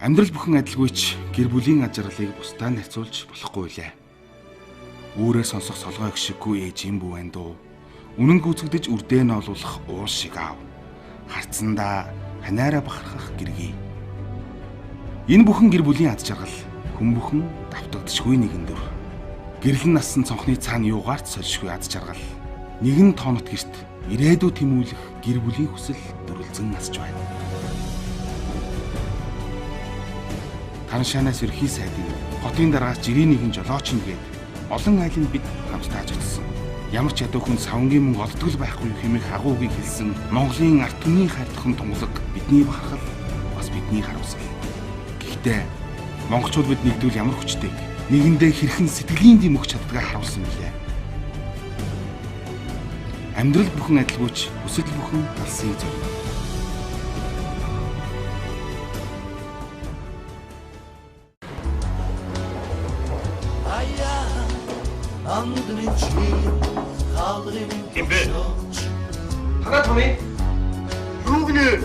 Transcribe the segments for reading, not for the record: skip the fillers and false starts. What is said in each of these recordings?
Амьдрал бүхэн адилгүйч гэр бүлийн аж аргалыг бусдаа харьцуулж болохгүй лээ. Үүрээ сонсох солгой гişггүй ээж юм бүү байна дөө. Үнэн гүйцэгдэж үрдээ нь олуулах уул шиг аав. Харцсандаа ханаараа бахархах гэргий. Энэ бүхэн гэр бүлийн ад жаргал хүн бүхэн давтагдчихгүй нэгэн дүр. Гэрлэн нассан цонхны цаана юугаарч сольшгүй ад жаргал. Нэгэн тоонот гэрт ирээдүй тэмүүлэх гэр бүлийн хүсэл дүрлзэн насч байна. Таншаанаас ерхий сайдын хотын дараагаас жирийн нэгэн жолооч нэгээд олон айлын бид хамтдаа очсон. Ямар ч ядуу хүн савнгийн мөнгө олдгол байхгүй хэмээх агуугийг хэлсэн Монголын ард түмний хайртхан тунгалаг бидний бахархал бас бидний харуулсан. Гэхдээ монголчууд бид нэгдвэл ямар хүчтэй нэгэндээ хэрхэн сэтгэлийн дэм өгч чаддгаа харуулсан билээ. Амьдрал бүхэн адилгүйч хүсэл бүхэн алсын зөв. Имбэ. Хана томий. Юу гинэ?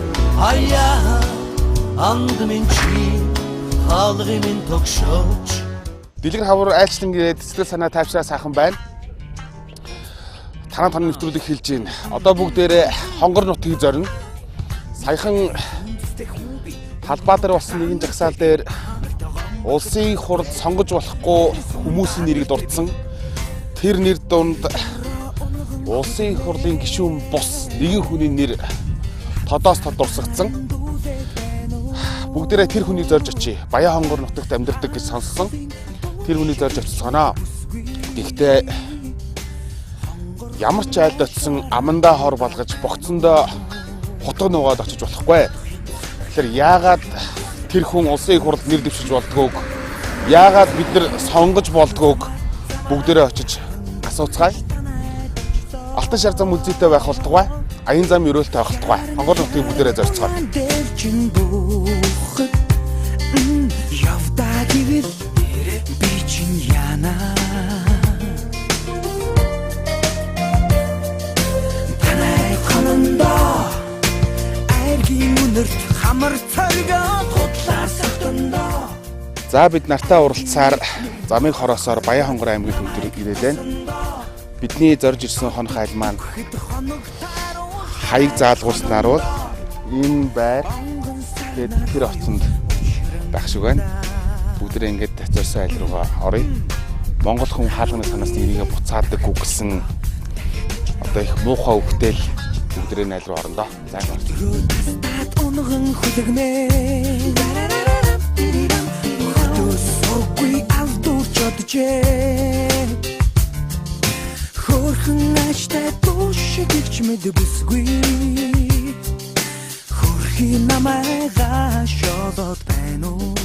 Дэлгэр хавар айлчлан гээд сэтгэл санаа тайвшраа сайхан байна. Танаа таны нэвтрүүлэг хэлж байна. Одоо бүгдээрээ хонгор нутгийг зорино. Саяхан Талбаатар болсон нэгэн жагсаал дээр улсын хурд сонгож болохгүй хүмүүсийн нэрийг дурдсан. Тэр нэр донд улсын хурлын гишүүн бус нэгэн хүний нэр тодоос тод дурсагдсан. Бүгдээрээ тэр хүнийг зорж очие. Баян хонгор нутагт амьдардаг гэж сонссон. Тэр хүнийг зорж очицгаанаа. Гэхдээ ямар ч айлд очисон амандаа хор балгаж богцондоо хутга нугаад очиж болохгүй. Тэгэхээр яагаад тэр хүн улсын хурлд нэр дэвшиж болдгоог, яагаад бид нар сонгож болдгоог бүгдээрээ очиж асууцгаая. Алтан шар зам үлзийтэй байх болтугай. Аян зам өрөөлтэй байх болтугай. Хонгор нутгийг бүгдээрээ зорцгоо. За бид нартай уралцсаар замыг хороосоор Баян хонгор аймгийн төвдөр ирээд байна. Бидний зорж ирсэн хонх айл маань хаяг заалгуулснаар бол энэ байр тэгээд тэр оцонд байх шиг байна. Бүгдээ ингээд зорьсон айл руугаа оръё. Монгол хүн хаалганы санаас нэрийгээ буцаадаг гэсэн одоо их муухай үгтэл бүгдээ айл руу орондоо. За Хөрхөн аштай тушиг ичмэд бүсгүй хөрхи намайга шодод байна уу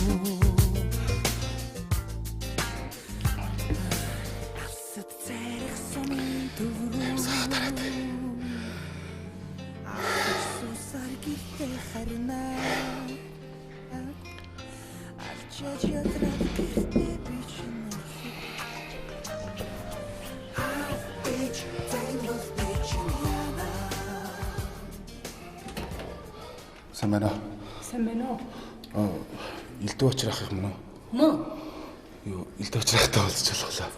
Самено. Илдүү очрах юм уу? Мөн. Юу, илдүү очрахтай болчих болголоо.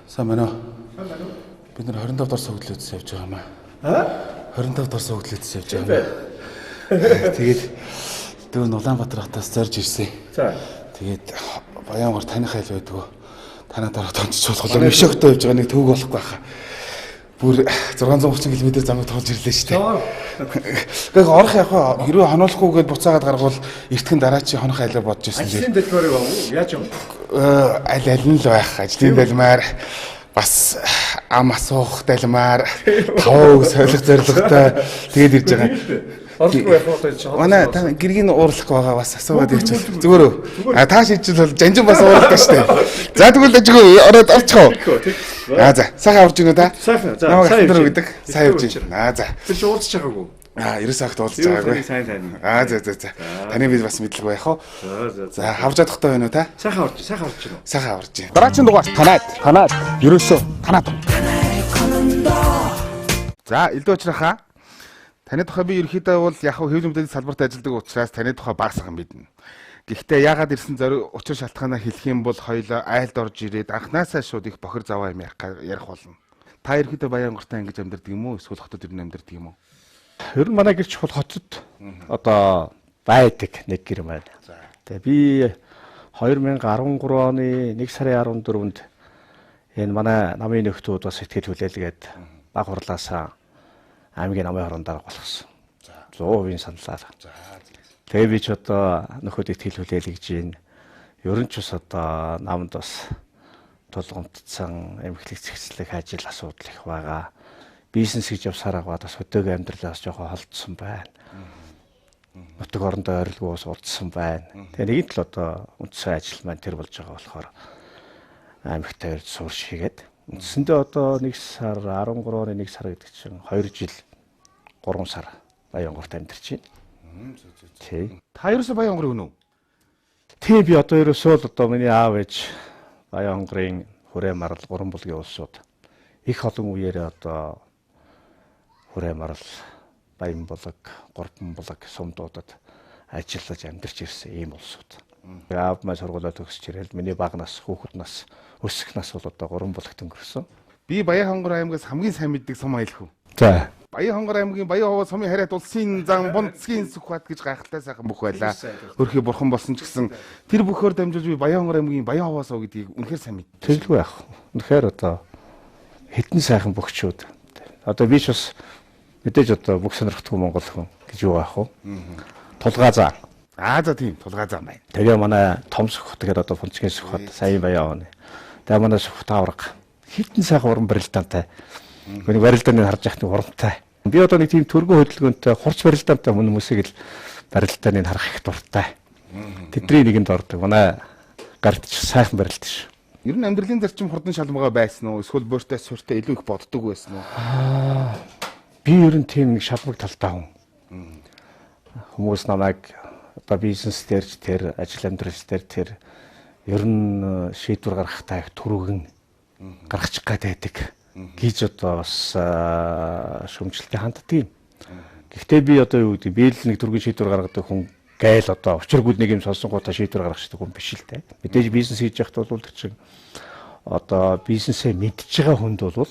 Самено. Бид нар 25 дор согдлоодс явж байгаа юм аа. 25 дор согдлоодс явж байгаа юм. Тэгээд дөрөв Улаанбаатар хотоос зорж ирсэн. За. Тэгээд Баян хонгор таних айл байдгүй. Танаа дараа тонцч болохоо миш өгтөө явж байгаа нэг төвөг болохгүй хаа. Бүр 630 км замыг тоолж ирлээ шүү дээ. Гэхдээ орох яхаа хэрвээ хонуулахгүйгээд буцаагаад гаргавал эртхэн дараа чи хонох айлаа бодож ирсэн. Ажлын дэлгүүрийг авах уу? Яаж юм? Аль нь л байх. Ажлын дэлмээр бас ам асуух дэлмээр тавг солих зорилготой тэгээд ирж байгаа. Оролцохгүй явах уу гэж. Манай та гэргийн уурлахгүй байгаа бас асуугаад ирчих. Зүгээр үү? Та шийдчихвэл бол жанжин бас уурлах штэ. За тэгвэл ажгүй ороод авчихо. За сайхан авч гинэ та. Сайхан. За сайн гэдэг. Сайн явж байна. За. Тэр чи уулзч байгаагүй. Ерөөсөө агт уулзж байгаагүй. За. Таны бид бас мэдлэг байх уу? За хавж чадахтай байна уу та? Сайхан орж байна. Сайхан орж байна. Дараагийн дугаар танаад. Ерөөсөө танаад. За, элдв очрахаа. Таны тухай би ерөөхдөө бол яг хэвлэл мэдээллийн салбарт ажилладаг учраас таны тухай багасган мэднэ. Гэхдээ яагаад ирсэн учир шалтгаанаа хэлэх юм бол хоёулаа айлд орж ирээд анхнаасаа шууд их бохир заваа юм ярих болно. Та ерөөхдөө Баянгортой ингэж амьдардаг юм уу? Эсвэл хотод ирнэ амьдардаг юм уу? Ер нь манай гэрч бол хотод одоо байдаг нэг гэр маань. Тэгээ би 2013 оны 1 сарын 14-нд энэ манай намын нөхдүүд бас сэтгэл хүлээлгээд баг хурлаасаа аймгийн намын хорон дарга болгосон. 100% саналаар. Тэгээ би ч одоо нөхөд итгэл хүлээлгэж байна. Ер нь ч бас одоо намд бас тулгамдсан эмхлэг зэгцлэх ажил асуудал их байгаа. Бизнес гэж явсараа бас хөдөөгийн амьдралаас жоохон холдсон байна. Нутаг орондоо ойрлогоос урдсан байна. Тэгээ нэг л одоо үндсэн ажил маань тэр болж байгаа болохоор аймагтай ирж суурш хийгээд үндсэндээ одоо 1 сар 13 оны 1 сар гэдэг чинь 2 жил 3 сар Баянгорт амьдарч байна. Тий. Та ерөөсөө Баянгор өгнө үү? Тий, би одоо ерөөсөө л одоо миний аав ээж Баянгорын Хүрээ-Марал Гурванбулгийн улсууд их олон үеэрээ одоо Хүрээ-Марал, Баянбулаг, Гурванбулаг сумдуудад ажиллаж амьдарч ирсэн ийм улсууд. Аав маань сургуулаа төгсөж ирэл миний бага нас, хүүхэд нас, өсөх нас бол одоо Гурванбулагт өнгөрсөн. Би Баянгор аймгаас хамгийн сайн мэддэг сум аялах уу? За. Баянгор аймгийн Баян-Ховоо сумын харьяат улсын зам Бунцгийн Сүхбат гэж гайхалтай сайхан бүх байлаа. Хөрхий бурхан болсон ч гэсэн тэр бүхээр дамжуулж би Баянгор аймгийн Баян-Ховоо суу гэдгийг үнэхээр сайн мэд. Тэгэлгүй яах. Үнэхээр одоо хэдэн сайхан бөхчүүд. Одоо би ч бас мэдээж одоо бүх сонирхтгүй монгол хүн гэж юу аах вэ? Тулгаа заа. За тийм тулгаа зам байна. Тэгээ манай том Сүхбат тэгээд одоо Бунцгийн Сүхбат саяын Баян оны. Тэгээ манай Сүхбат авраг хэдэн сайхан уран барилдаантай. Гүн барилдааны харж яхад урамтай. Би одоо нэг тийм төргөн хөдөлгөөнтэй хурц барилдаантай хүмүүсийг л барилдааны харах их дуртай. Тэдний нэгэнд ордог. Манай гарт ч сайхан барилд ш. Ер нь амьдралын зарчим хурдан шалмгаа байсан уу? Эсвэл бууртай сууртай илүү их боддог байсан уу? Би ер нь тийм нэг шалмаг талтай хүн. Хүмүүс намайг одоо бизнес дээр ч тэр ажил амьдрал дээр тэр ер нь шийдвэр гаргахтаа их түрүүгэн гаргачих гээд байдаг. Гэж одоо бас шөмжлөлтэй ханддаг юм. Гэхдээ би одоо юу гэдэг би л нэг төргийн шийдвэр гаргадаг хүн гайл одоо учиргүй нэг юм сонсонгуудаа шийдвэр гаргадаг хүн биш л те. Мэдээж бизнес хийж явахд бол тэр чинь одоо бизнесээ мэдж байгаа хүнд бол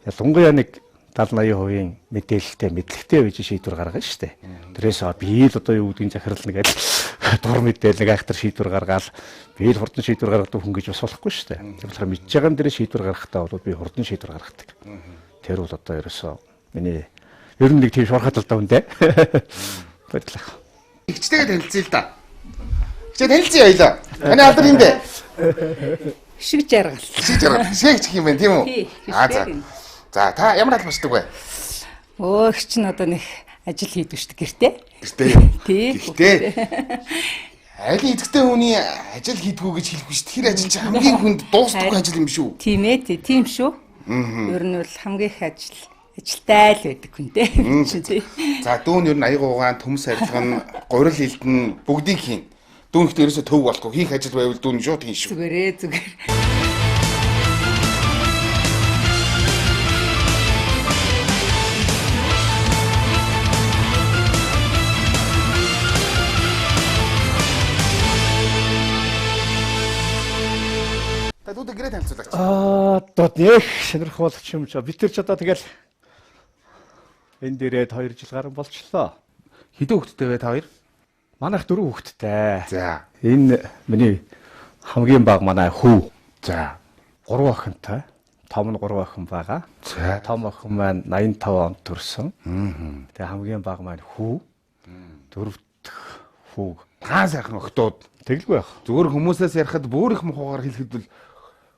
ялангуяа нэг 70-80% мэдээлэлтэй мэдлэгтэй байж шийдвэр гаргана шүү дээ. Тэрээс би л одоо юу гэдгийг захирал нэгээд дур мэдээл нэг айхтар шийдвэр гаргаад би л хурдан шийдвэр гаргадаг хүн гэж бас болохгүй шүү дээ. Тэр болохоор мэдж байгаа нь дээр шийдвэр гаргахтаа бол би хурдан шийдвэр гаргадаг. Тэр бол одоо ерөөсөө миний ер нь нэг тийм шуурхай талтай хүн дээ. Баярлалаа. Игчтэйгээ танилцъя л да. Игчтэй танилцъя хоёлаа. Таны алдар юм бэ? Шиг жаргал. Шиг жаргал. Шиг гэх юм байна тийм үү? За. За та ямар албадаг вэ? Их ч н одоо нэг ажил хийдэг шүү дээ гэртээ. Гэртээ. Тий. Гэртээ. Айлын идэвхтэй хүний ажил хийдгүү гэж хэлэхгүй шүү. Тэр ажил чинь хамгийн хүнд дуустдаггүй ажил юм шүү. Тийм ээ, тийм шүү. Ер нь бол хамгийн их ажилтай л байдаг хүн дээ. За дүүн ер нь аяга угаан, төмс арилга нь, гурил хилдэн бүгдийг хийн. Дүүн ихтэй ерөөсө төв болохгүй. Хийх ажил байвал дүүн шууд хийн шүү. Зүгээр. Дүүд гэрээ танилцуулаач. Одоо нэг сонирхол юм чи. Бид тэр ч одоо тэгэл энэ дээрээ 2 жил гарсан болчлоо. Хэдэн хүүхэдтэй вэ та хоёр? Манайх 4 хүүхэдтэй. За. Энэ миний хамгийн бага манай хүү. За. 3 охинтой. Том нь 3 охин байгаа. За. Том охин маань 85 онд төрсөн. Тэгээ хамгийн бага маань хүү. 4 дахь хүү. Таа сайхан охтууд. Тэгэлгүй яах. Зүгээр хүмүүсээс ярихад бүр их мухагаар хэлэхэд бол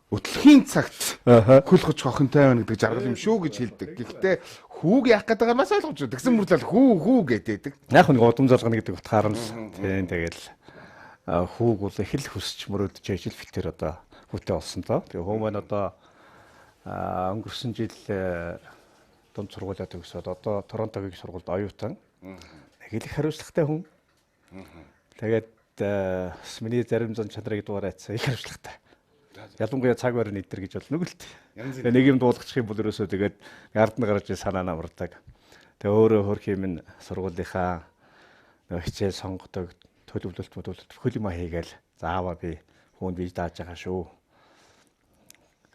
өтлөхийн цагт хөл хоч охинтой байна гэдэг жаргал юм шүү гэж хэлдэг. Гэхдээ хүүг яах гэдэг нь бас ойлгомжтой. Тэгсэн мөрлөл хүү гэдэг. Яг нэг удам залгана гэдэг утгаар нь л тийм тэгэл хүүг бол их л хүсч мөрөөдөж ажил битэр одоо хүүтэй болсон доо. Тэгээ хөө маань одоо өнгөрсөн жил дунд сургуулаа төгсөөд одоо Торонтогийн сургуульд оюутан. Нэг их хариуцлагатай хүн. Тэгээд миний зарим зан чанарыг дуурайцсан их хариуцлагатай. Ялангуяа цаг барин идэр гэж бол нүгэлт. Янз Тэгээ нэг юм дуулгачих юм бол ерөөсөө тэгээд гард нь гарч санаа намардаг. Тэгээ өөрөө хөрх юм сургуулийнхаа нөгөө хичээл сонгодог төлөвлөлт хөл юм хийгээл зааваа би хүнд бий дааж байгаа шүү.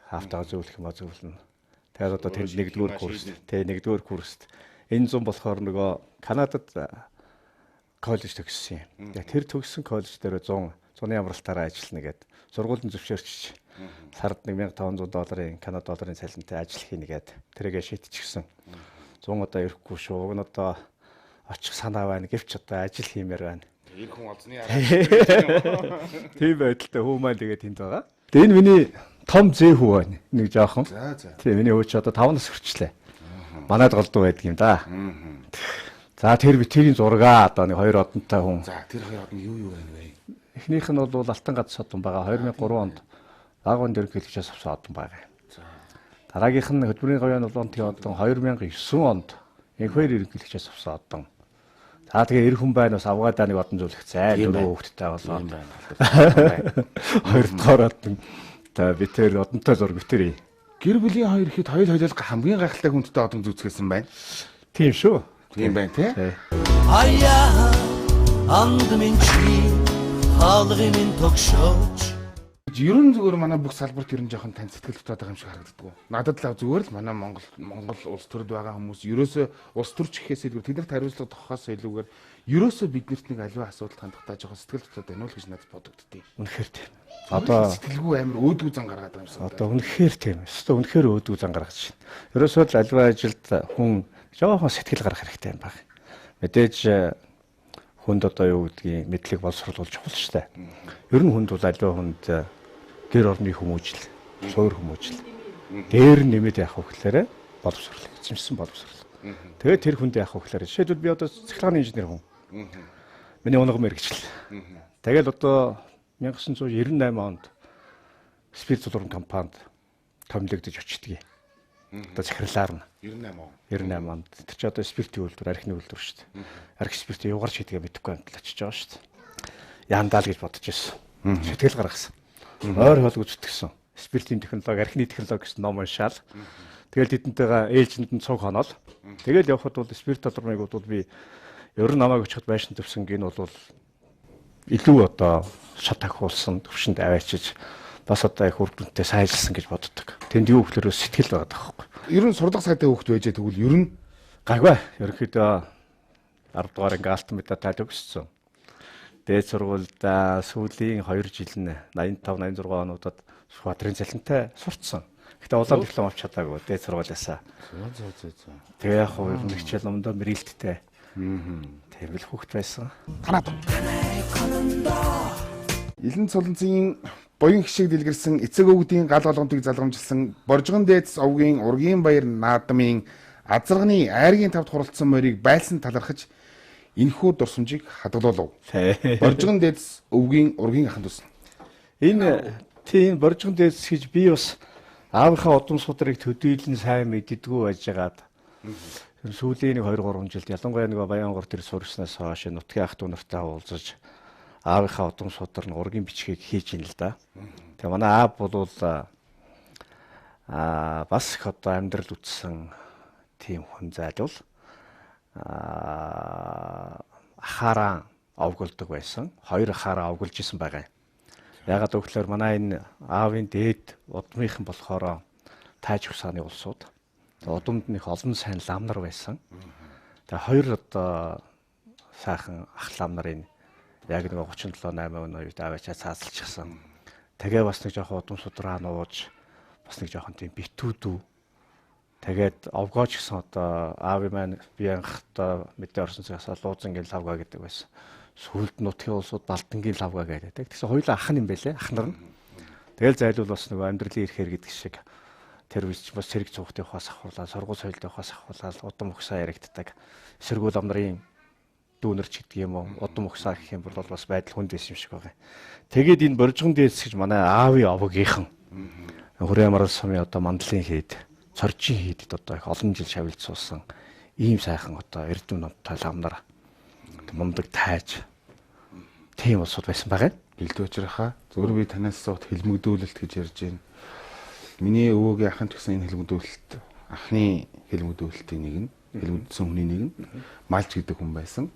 Хаалтаа зөвлөх юм зөвлөнө. Тэгээд одоо тэр нэгдүгээр курст энэ зам болохоор нөгөө Канадад коллеж төгссөн юм. Тэгээ тэр төгссөн коллеж дээр 100-ны амралтаараа ажиллана гэдэг. Сургуулийн зөвшөөрч сард $1,500 Канада долларын цалинтай ажил хийнэ гэдэг. Тэргээ шийдчихсэн. 100 одоо ирэхгүй шүү. Уг нь одоо очих санаа байна. Гэвч одоо ажил хиймээр байна. Ир хүн олзны арга. Тийм байдалтай хүү маань тэгээд тэнд байгаа. Тэгээ энэ миний том зээ хүү байна. Нэг жоохон. За. Тийм миний хүү ч одоо 5 нас хүрчлээ. Манайд голдуу байдаг юм да. За тэр тэрийн зургаа одоо нэг 2 одонтой хүн. За тэр 2 одон юу байна вэ? Эхнийх нь бол Алтан гад содон байгаа. 2003 онд Агуун дэргэлжээс авсан одон байгаа. Дараагийнх нь хөдөлмөрийн говийн улаантын одон 2009 онд Энхвэр ерөнхийлөгчөөс авсан одон. За тэгээ эр хүн байна бас Авгаадаа нэг одон зөвлөх зай 4 хүүхэдтэй болоод байна. Хоёр дахь одон та битэр одонтой зур битэрий. Гэр бүлийн хоёр ихэд хоёул хамгийн гайхалтай хүндтэй одон зүцгээсэн байна. Тийм шүү. Тийм байна тий. Аяа андмын чи хаалгын минь тогшооч. Ер нь зүгээр манай бүх салбарт ер нь жоохон тань сэтгэл дутаад байгаа юм шиг харагддаг. Надад л зүгээр л манай Монгол улс төрд байгаа хүмүүс ерөөсөө улс төрч гэхээс илүү тэднэрт хариуцлага тогхоос илүүгээр ерөөсөө биднэрт нэг аливаа асуудалд хандахтаа жоохон сэтгэл дутаад байна уу гэж надад бодогддгийг. Үнэхээр тийм. Одоо сэтгэлгүй амар өөдгүү зан гаргаад байгаа юм шиг. Одоо үнэхээр тийм. Өстө үнэхээр өөдгүү зан гаргаж байна. Ерөөсөө л аливаа ажилд хүн жоохон сэтгэл гаргах хэрэгтэй юм байна. Мэдээж хүнд одоо юу гэдгийг мэдлэг боловсруулж чухал шүү дээ. Ер нь хүнд бол аливаа хүнд гэр орны хүмүүжил, суур хүмүүжил. Дээр нэмээд явах хөглөөрэ боловсруулах, эзэмшсэн боловсруулах. Тэгээд тэр хүнд явах хөглөөрэ. Жишээлбэл би одоо цэцлэгааны инженер хүн. Миний унган мэрэгчл. Тэгэл одоо 1998 онд Спирт цулуурын компанид томилогдож очтгий. Одоо захирлаар нь 98 онд. Тэр чи одоо спиртийн үйлдвэр, архины үйлдвэр шүү дээ. Арх спиртийг юугаар шийдгээ мэдэхгүй амтлаа очиж байгаа шүү дээ. Яандаа л гэж бодож байсан. Сэтгэл гаргасан. Ойр хоол үзтгэсэн. Спиртийн технологи, архины технологи гэсэн ном уншаал. Тэгэл тэдэнтэйгээ ээлжинд нь цуг хоноол. Тэгэл явхад бол спирт толгойг бол би ер нь намайг очиход байшин төвсөн гин бол илүү одоо шат ахиулсан төвшөнд аваачиж бас одоо их үрдөнтэй сайжилсан гэж боддог. Тэнд юу гэхээр сэтгэл байгаа байхгүй. Ер нь сурдаг сайтай хөвгт байжээ тэгвэл ер нь гайгүй. Ерөнхийдөө 10 дугаар анги алтан медаль төгссөн. Дээд сургуульд сүүлийн 2 жил нь 85 86 онуудад Швадрын цалинтай сурцсан. Гэтэ улаан диплом авч чадаагүй дээд сургуулиасаа. Тэгээ яг хоёр хичээл номдоо мэрэлттэй. Тийм л хүүхэд байсан. танаад. Илэн цолонцын буян хишиг дэлгэрсэн эцэг өвгдийн гал болгонтыг залгамжилсан Боржгон дээдс овгийн ургийн баяр наадмын азарганы айргийн тавд хуралдсан морийг байлсан талархаж энэхүү дурсамжийг хадгалуулав. Боржгон дээдс өвгийн ургийн аханд тус. Энэ тийм Боржгон дээдс гэж би бас аавынхаа удам судрыг төдийлэн сайн мэддэггүй байжгаад сүүлийн 2 3 жилд ялангуяа нэг Баянгор төр сурснаас хойш нутгийн ах トゥ нартай уулзаж аавынхаа удам судар нь ургийн бичгийг хийж ийн л да. Тэгээ манай аав бол бас их одоо амьдрал үтсэн тийм хүн зайлвал ахаараа овголдог байсан. 2 ахаараа овголж исэн байгаа юм. Ягаад гэвэл манай энэ аавын дээд удмынхан болохоор Тайж хусааны улсууд. Удамд нэг олон сайн лам нар байсан. Тэгээ 2 одоо сайхан ах лам нарын яг нэг 37 8 оны үед аваачаа цаасалчихсан. Тэгээ бас нэг жоохон удам судраа нууж бас нэг жоохон тийм битүүдүү. Тэгээд овгооч гэсэн одоо аав маань би анхдаа мэдээ орсон цагаас луузангийн лавга гэдэг байсан. Сүлд нутгийн улсууд Балдангийн лавга гэдэг. Тэгсэн хоёулаа ах нь юм байлээ, ах нар нь. Тэгэл зайлуул бас нэг амьдралын ирэхээр гэдэг шиг тэр үеч бас цэрэг цугт явахаас ахуулаад, сургууль соёлд явахаас ахуулаад удам өгсөө яригддаг. Эсэргүүл амнарын дүүнерч гэдэг юм уу, удам өгсөө гэх юм бол бас байдал хүнд байсан юм шиг байгаа. Тэгээд энэ Боржгон дээдс гэж манай аавын овгийнхан Хүрээмар сумын одоо мандлын хэд цоржийн хийдэд одоо их олон жил шавилж суусан ийм сайхан одоо эрдэм номтой ламнар мундаг тайж тийм улсууд байсан байгаа. Бэлдүү очрахаа. Зөвхөн би танаас сууд хэлмэгдүүлэлт гэж ярьж байна. Миний өвөөгийн ахын ч гэсэн энэ хэлмэгдүүлэлт анхны хэлмэгдүүлэлтийн нэг нь, хэлмэгдсэн хүний нэг нь Малч гэдэг хүн байсан.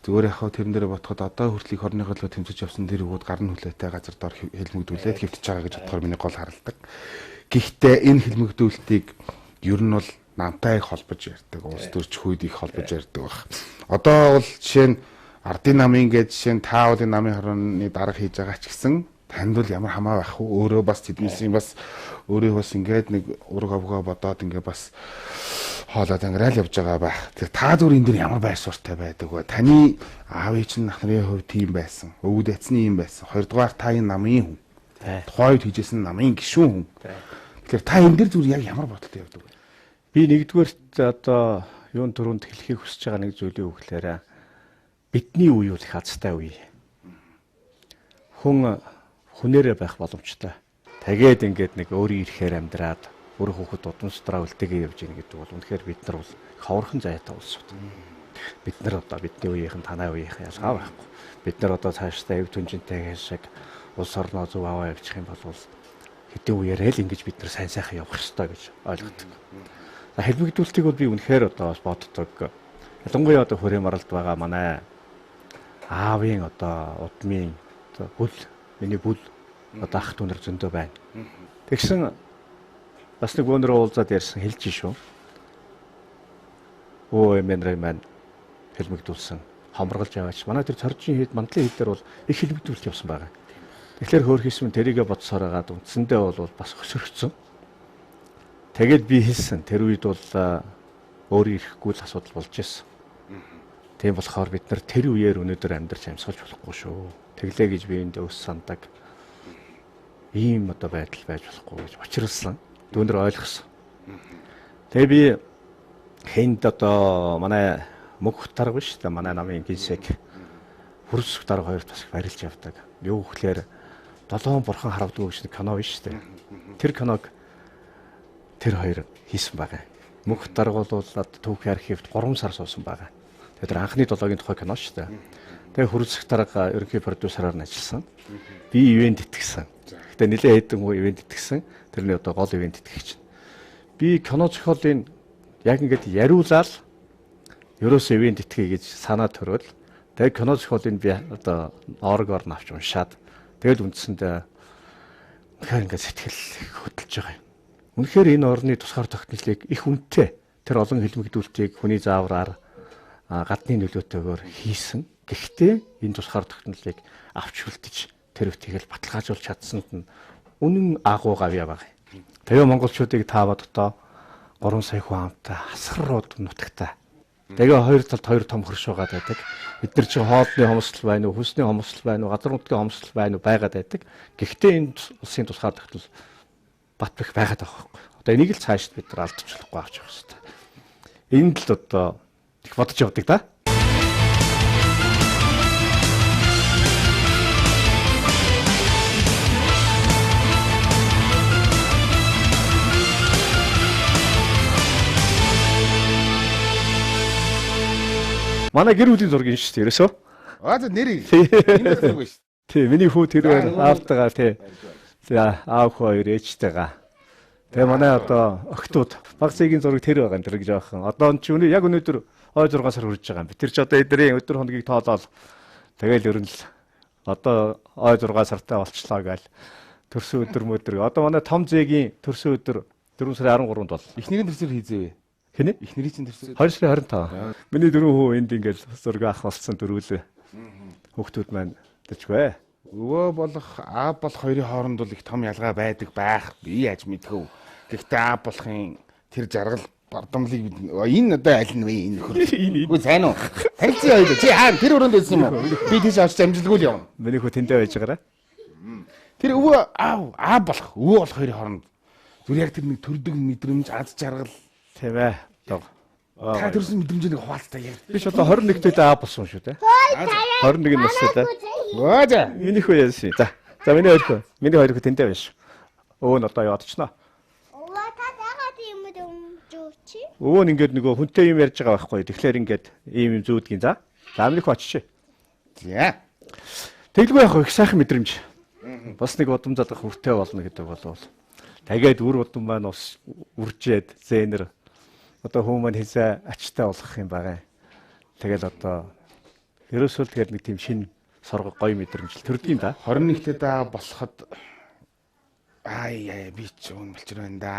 Зүгээр яхаа тэрэн дээр ботход одоо хүртэл их орны голоо тэмцэж явсан тэр өвөд гарн хүлээтэй газар дор хэлмэгдүүлээд хэвтэж байгаа гэж бодохоор миний гол харалдаг. Гэхдээ энэ хэлмэгдүүлэлтийг ер нь бол намтай их холбож ярьдаг. Улс төрч хүйд их холбож ярьдаг баг. Одоо бол жишээ нь ардын намын гэж жишээ нь таавлын намын хорооны дарга хийж байгаа ч гэсэн танд бол ямар хамаа байх вэ? Өөрөө бас тэднийсийн бас өөрөө бас ингээд нэг ураг авгаа бодоод ингээд бас хоолоод анграал явж байгаа байх. Тэр та зүгээр энэ дэр ямар байр суурьтай байдаг вэ? Таны аав ээж нахны хувьд тийм байсан. Өвөд эцний юм байсан. Хоёрдугаар та энэ намын хүн. Тухайд хийжсэн намын гишүүн хүн. Тэгэхээр та энэ дэр зүгээр яг ямар бодолтой явдаг вэ? Би нэгдүгээрт одоо юун төрөнд хэлхийг хүсэж байгаа нэг зүйлийг өгөхлөөрэ бидний үе бол их азтай үе. Хүнээрээ байх боломжтой. Тэгээд ингээд нэг өөрийн ирэхээр амьдраад өөр хүүхэд удамстраа үлдээгээ явж ийн гэдэг бол үнэхээр бид нар бол ховорхон зайтай улс. Бид нар одоо бидний үеийнхэн танай үеийнхэн ялгаа байхгүй. Бид нар одоо цаашдаа эв түнжинтэй шиг улс орноо зөв аваа явуучих юм бол хэдэн үеэрээ л ингэж бид нар сайн сайхан явах хэрэгтэй гэж ойлгодог. Хэлмэгдүүлэлтийг бол би үнэхээр одоо бас боддог. Ялангуяа одоо хүрээ маралд байгаа манай аавын одоо удмын бүл миний бүл одоо ах дүүнэр зөндөө байна. Тэгсэн бас нэг өнөрөө уулзаад ярьсан хэлж шүү. Өө эмэнрэй маань хэлмэгдүүлсэн хомролж яваач. Манай тэр цоржийн хэд мандлын хэд дээр бол их хэлмэгдүүлэлт явсан байгаа. Тэгэхээр хөөрхийсмэн тэрийгэ бодсоор хагаад үндсэндээ бол бас хөсөрөгцөн. Тэгээд би хэлсэн тэр үед бол өөрөө ирэхгүй л асуудал болж ирсэн. Тийм болохоор бид нар тэр үеэр өнөөдөр амьдарч амьсгалж болохгүй шүү. Тэглээ гэж би энд өс сандаг. Ийм одоо байдал байж болохгүй гэж учруулсан. Дүүнэр ойлгосон. Тэгээ би хэнд одоо манай мөнх дарга биш та манай намын гинсэг хөрсөх дарга хоёр бас барилж явдаг. Юу гэхээр 7 бурхан харавдгүй гэж кино биш үү? Тэр киног тэр хоёр хийсэн байгаа. Мөнх дарга бол түүхийн архивд 3 сар суусан байгаа. Тэр анхны 7-гийн тухай кино шүү дээ. Тэгээ хөрсөх дарга ерөнхий продюсераар нь ажилласан. Би ивент итгэсэн. Гэтэ нэлээд хэдэн хүн ивент итгэсэн. Тэрний одоо гол ивент итгэгч. Би кино зохиолын яг ингээд яриулаад ерөөсөө ивент итгэе гэж санаа төрөөл. Тэгээ кино зохиолыг би одоо оргоор нь авч уншаад тэгэл үндсэндээ үнэхээр ингээд сэтгэл хөдлөж байгаа юм. Үнэхээр энэ орны тусгаар тогтнолыг их үнэтэй тэр олон хэлмэгдүүлэлтийг хүний заавраар гадны нөлөөтэйгээр хийсэн. Гэхдээ энэ тусгаар тогтнолыг авч үлдэж тэр өвтгийг баталгаажуулж чадсанд нь үнэн агуу гавьяа байгаа. Тэгээ монголчуудыг таавад одоо 3 сая хүн амтай хасгарууд нутагтай. Тэгээ хоёр талд хоёр том хөрш байгаа байдаг. Бид нар чинь хоолны хомсдол байна уу, хүнсний хомсдол байна уу, газар нутгийн хомсдол байна уу байгаад байдаг. Гэхдээ энэ улсын тусгаар тогтнол бат бэх байгаад байгаа байхгүй. Одоо энийг л цаашд бид нар алдаж болохгүй авч явах хэрэгтэй. Энд л одоо их бодож явдаг да. Манай гэр бүлийн зураг юм шүү дээ ерөөсөө. За нэрийг. Энэ зураг биш. Тий, миний хүү тэр аавтайгаа тий. За аав хоёр ээжтэйгаа. Тэгээ манай одоо охтууд багцгийн зураг тэр байгаа юм тэр гэж аахын. Одоо ч үнэ яг өнөөдөр ой 6 сар хүрэж байгаа юм. Би тэр ч одоо эдрийн өдөр хоногийг тоолоод тэгэл ерөн л одоо ой 6 сартай болчлоо гээл төрсөн өдөр мөдөр. Одоо манай том зээгийн төрсөн өдөр 4 сарын 13-нд бол. Эхнийгийн төрсөөр хийзээвэ. Хинэ? Эхнэрийн чинь төрсөн. 2 сарын 25. Миний дөрөв хүү энд ингээл зураг авах болсон дөрвөлөө. Хүүхдүүд маань дэжгүй. Өвөө болох аав болох хоёрын хооронд бол их том ялгаа байдаг байх. Би яаж мэдхв. Гэхдээ аав болохын тэр жаргал бардамлыг энэ одоо аль нь вэ энэ хөр. Үгүй сайн уу? Танилцсан хоёул. Чи хаа тэр өрөөнд байсан юм уу? Би тийш авч амжилтгүй л явна. Миний хүү тэндээ байж байгаарай. Тэр өвөө аав болох өвөө болох хоёрын хооронд зүр яг тэр нэг төрдөг мэдрэмж аз жаргал тийм ээ. Та төрсөн мэдрэмжийг хуваалцаа яг. Би ч одоо 21-т аав болсон шүү дээ. 21 настай да. За. Миний хүү яасан. За миний хоёр хүү. Миний хоёр хүү тэндээ байж. Өвөө нь одоо яваадчихна. Өвөө та яагаад юм зүүчи? Өвөө нь ингээд нөгөө хүнтэй юм ярьж байгаа байхгүй. Тэгэхээр ингээд ийм юм зүүдгийн за. За миний хүү очиж. За. Тэглгүй яг их сайхан мэдрэмж. Бас нэг удам задах хүртэй болно гэдэг болов. Тэгээд үр удам маань ус үржээд зээнэр одоо хүмүүс маань хизээ ачтай болох юм байгаа. Тэгэл одоо ерөөсөө тэгэл нэг тийм шин сорго гоё мэдрэмж төрдөг юм да. 21-т болоход би ч уун болчихор байна да.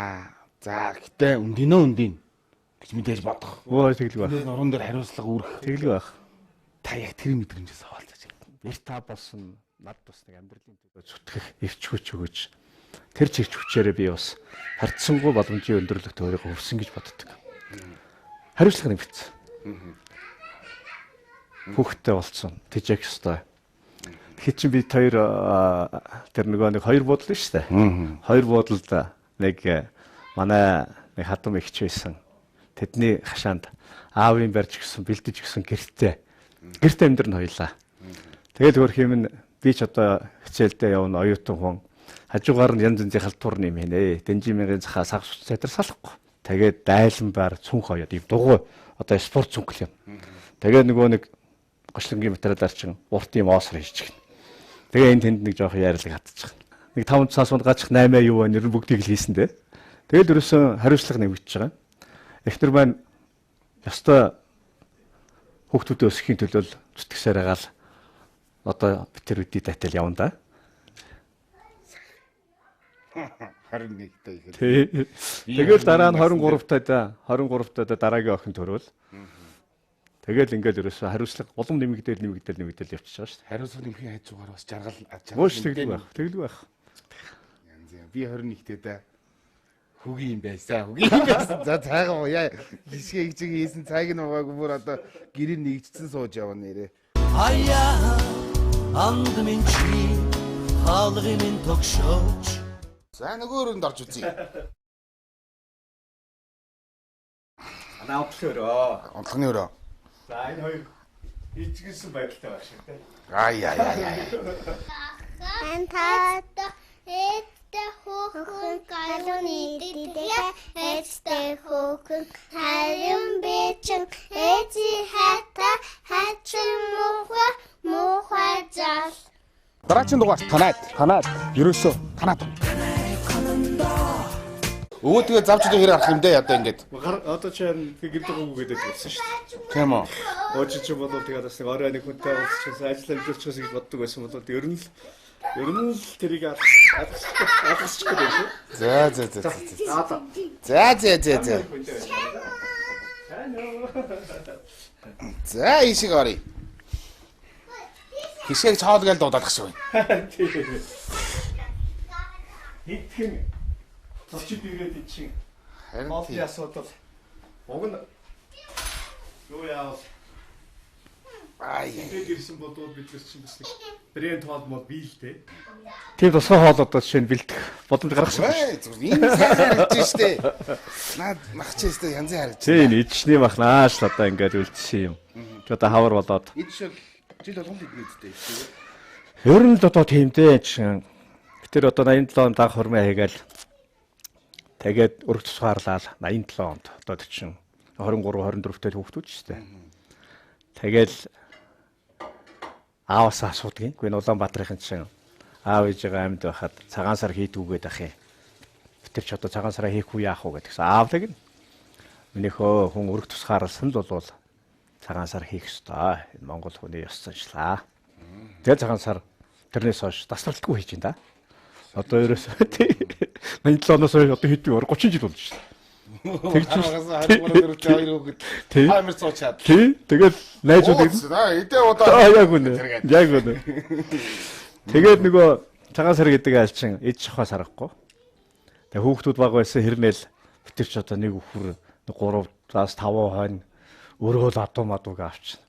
За гэтээ үндинэ гэж мэдээж бодох. Өө тэглэг байх. Тэгээд нуруунд дээр хариуцлага үүрэх. Тэглэг байх. Та яг тэр мэдрэмжээс хаалцаж байна. Бэр та болсон над бас нэг амьдралын төлөө зүтгэх эрч хүч өгөөж тэр ч эрч хүчээрээ би бас харьцангуй боломжийн өндөрлөгт өөрийгөө хүрсэн гэж боддог. Хариуцлага нэмэгдсэн. Хүүхдтэй болсон. Тэжээх ёстой. Тэгэхээр чи бид хоёр тэр нэг хоёр буудлаа шүү дээ. Хоёр буудлд нэг манай нэг хадам ихч байсан. Тэдний хашаанд аавын барьж гисэн бэлдэж гисэн гэртээ амьдрын хоёлаа. Тэгэл хөрх юм би ч одоо хичээлдээ явна оюутан хүн хажуугаар нь янз янзын халтур нэм хийнэ. Дэнжимийн захаа сагс цайтар салахгүй. Тэгээд дайлан баар цүнх хоёод ийм дугуй одоо спорт цүнхэл юм. Тэгээд нөгөө нэг гошлонгийн материалаар чин урт юм оосор хийчих. Тэгээ энэ тэнд нэг жоох ярилга хатчих. Нэг 5 цаас унгачих 8 юу байна нэр бүгдийг л хийсэн дээ. Тэгэл ерөөсөн хариуцлага нэмэгдэж байгаа. Эхнэр маань ёстой хүүхдүүдээ өсөхийн төлөө зүтгэсээр агаал одоо битэр үдий тайтал явна да. 21-т Тэгэл дараа нь 23-таа дараагийн охин төрөөл. Тэгэл ингээл ерөөсө хариуцлага улам нэмэгдээл явчихж байгаа шүү дээ. хариуцлага нэмхийн хажуугаар бас жаргал Ууш тэглэг байх. Янз яа. Би 21-т хөгийн юм байсан. За цайгаа яа гişгээ гэж хийсэн цайг нь угаагүй бүр одоо гэрийн нэгжсэн сууж явна нэрээ. Аяа анд минь чи хаалгын минь тогшооч. За нөгөөрөнд орж үзье. Наавчлаараа. Онцлогны өрөө. За энэ хоёр ичгэлсэн байдалтай байх шиг тийм. Антата эдтэй хөөхөн галууны дидгээ эдтэй хөөхөн харин бичин эци хата хачин муухай зал. Дараагийн дугаар танаад ерөөсөө танаад. Өөдгөө завчдаа хэрэг арах юм дээ одоо ингэж. Одоо ч гэрдэг үгүй гэдэг болсон шүү дээ. Тийм үү. Өөч чи болов тэгээд бас нэг орой нэг хүнтэй уулзчихсан ажил амжилтчаас гэж боддог байсан бол ер нь л тэрийг алгасчих гэдэг шүү. За. За ишиг орё. Хишээг цоод гээл дуудаад гэх шүү. Хитгэн зочид ирээд чинь хоолны асуудал уг нь юу яав тэгээд ирсэн бодвол бид чинь бас нэг брэнд хоол мод бийлтэй. Тийм тусгай хоол одоо жишээ нь бэлдэх боломж гаргасан байна. Зүгээр энэ сайн харагдаж штэ. Наад махчихстай янзын харагдаж. Тийм ичний махнаач одоо ингээд үлдсэн юм. Ч одоо хавар болоод. Ич жил болгон идэгтэй. Ер нь л одоо тийм дээ чинь. Тэр одоо 87 онд анх хормоо хийгээл тэгээд өргөж тусгаарлаа 87 онд одоо чинь 23 24-тэй хүүхдүүд шүү дээ. Тэгэл ааваас асуудгийн. Гэхдээ Улаанбаатарын чинь аав ээжигээ амьд байхад цагаан сар хийдгүүгээд ах юм. Тэр ч одоо цагаан сараа хийх үе яах вэ гэдгсэн. Аавлаг нь минийхөө хүн өргөж тусгаарлсан л бол цагаан сар хийх ёстой. Энэ Монгол хүний ёс заншлаа. Тэгээд цагаан сар тэрнээс хойш тасралтгүй хийж байна да. Одоо ерөөсөө 87 оноос хойш одоо хэдий 30 жил болж байна. Тэгж Амар цуучаад. Тэгэл найзууд эдээ удаа яг үнэ. Тэгээд нөгөө цагаан сар гэдэг альчин эд шахаа сарахгүй. Тэгээ хүүхдүүд баг байсан хэрнээл битэр ч одоо нэг өхөр 3-5 хойно өрөөл адуу авчихна.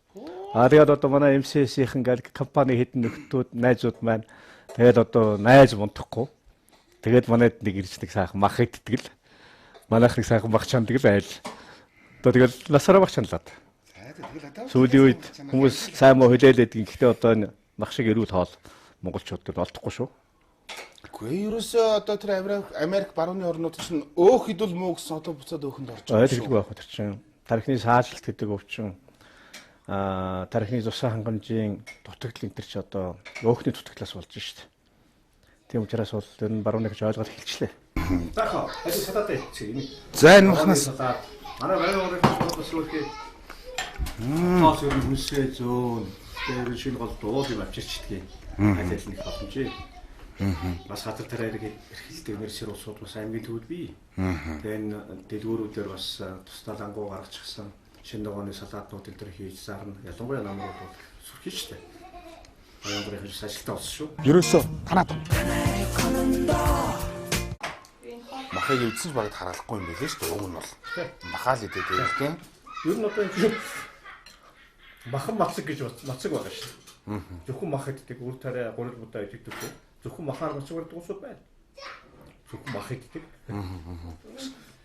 Тэгээд одоо манай MCS-ийн галк компани хэдэн нөхдүүд найзууд маань тэгээд одоо найз мунтахгүй. Тэгээд манайд нэг ирж нэг сайхан мах иддэг л. Манайх нэг сайхан мах чандаг л айл. Одоо тэгэл насаараа мах чанлаад. Сүүлийн үед хүмүүс сайн муу хөлөөлээд гэхдээ одоо энэ мах шиг эрүүл хоол монголчуудад олдохгүй шүү. Үгүй ерөөсөө одоо тэр Америк барууны орнууд чинь өөх хідүүл муу гэсэн одоо буцаад өөхөнд орж байгаа. Тэгэлгүй байх тэр чинь тархины саажилт гэдэг өвчин тархины зусан хангамжийн дутагдал энэ төр чи одоо өөхний дутагдлаас болж шүү дээ. Тийм учраас бол тэр нь баруун нэг ойлгоод эхэлчлээ. Захаа, хэдий садаад ийм. За энэ махнаас Манай байрны бодлоос үүрхээ тоос ер нь хүнсээ зөөн дээр шинэ гол дууд юм авчирчдгийг хайлтал нэг боломжээ. Бас хатар тарайрыг эрхэлдэг нэрсэр улсууд бас аймгийн төвд бий. Тэгээ энэ дэлгүүрүүдээр бас тусдаа лангуу гаргачихсан шинэ ногооны салаатнууд энэ төр хийж зарна. Ялангуяа намрууд бол сүрхий ч дээ. Аянгарын хийж ажилтаа болсон шүү. ерөөсөө танаад махыг эвдсэн ч багт харахгүй юм билээ шүү дээ. Уг нь бол махаал идэв тийм. Ер нь одоо энэ махан мацаг гэж мацаг байгаа шүү дээ. Зөвхөн мах иддэг, үр тариа, гурил будаа иддэг. Зөвхөн махаар мацаг барьдаг усуд байна. Зөвхөн мах иддэг.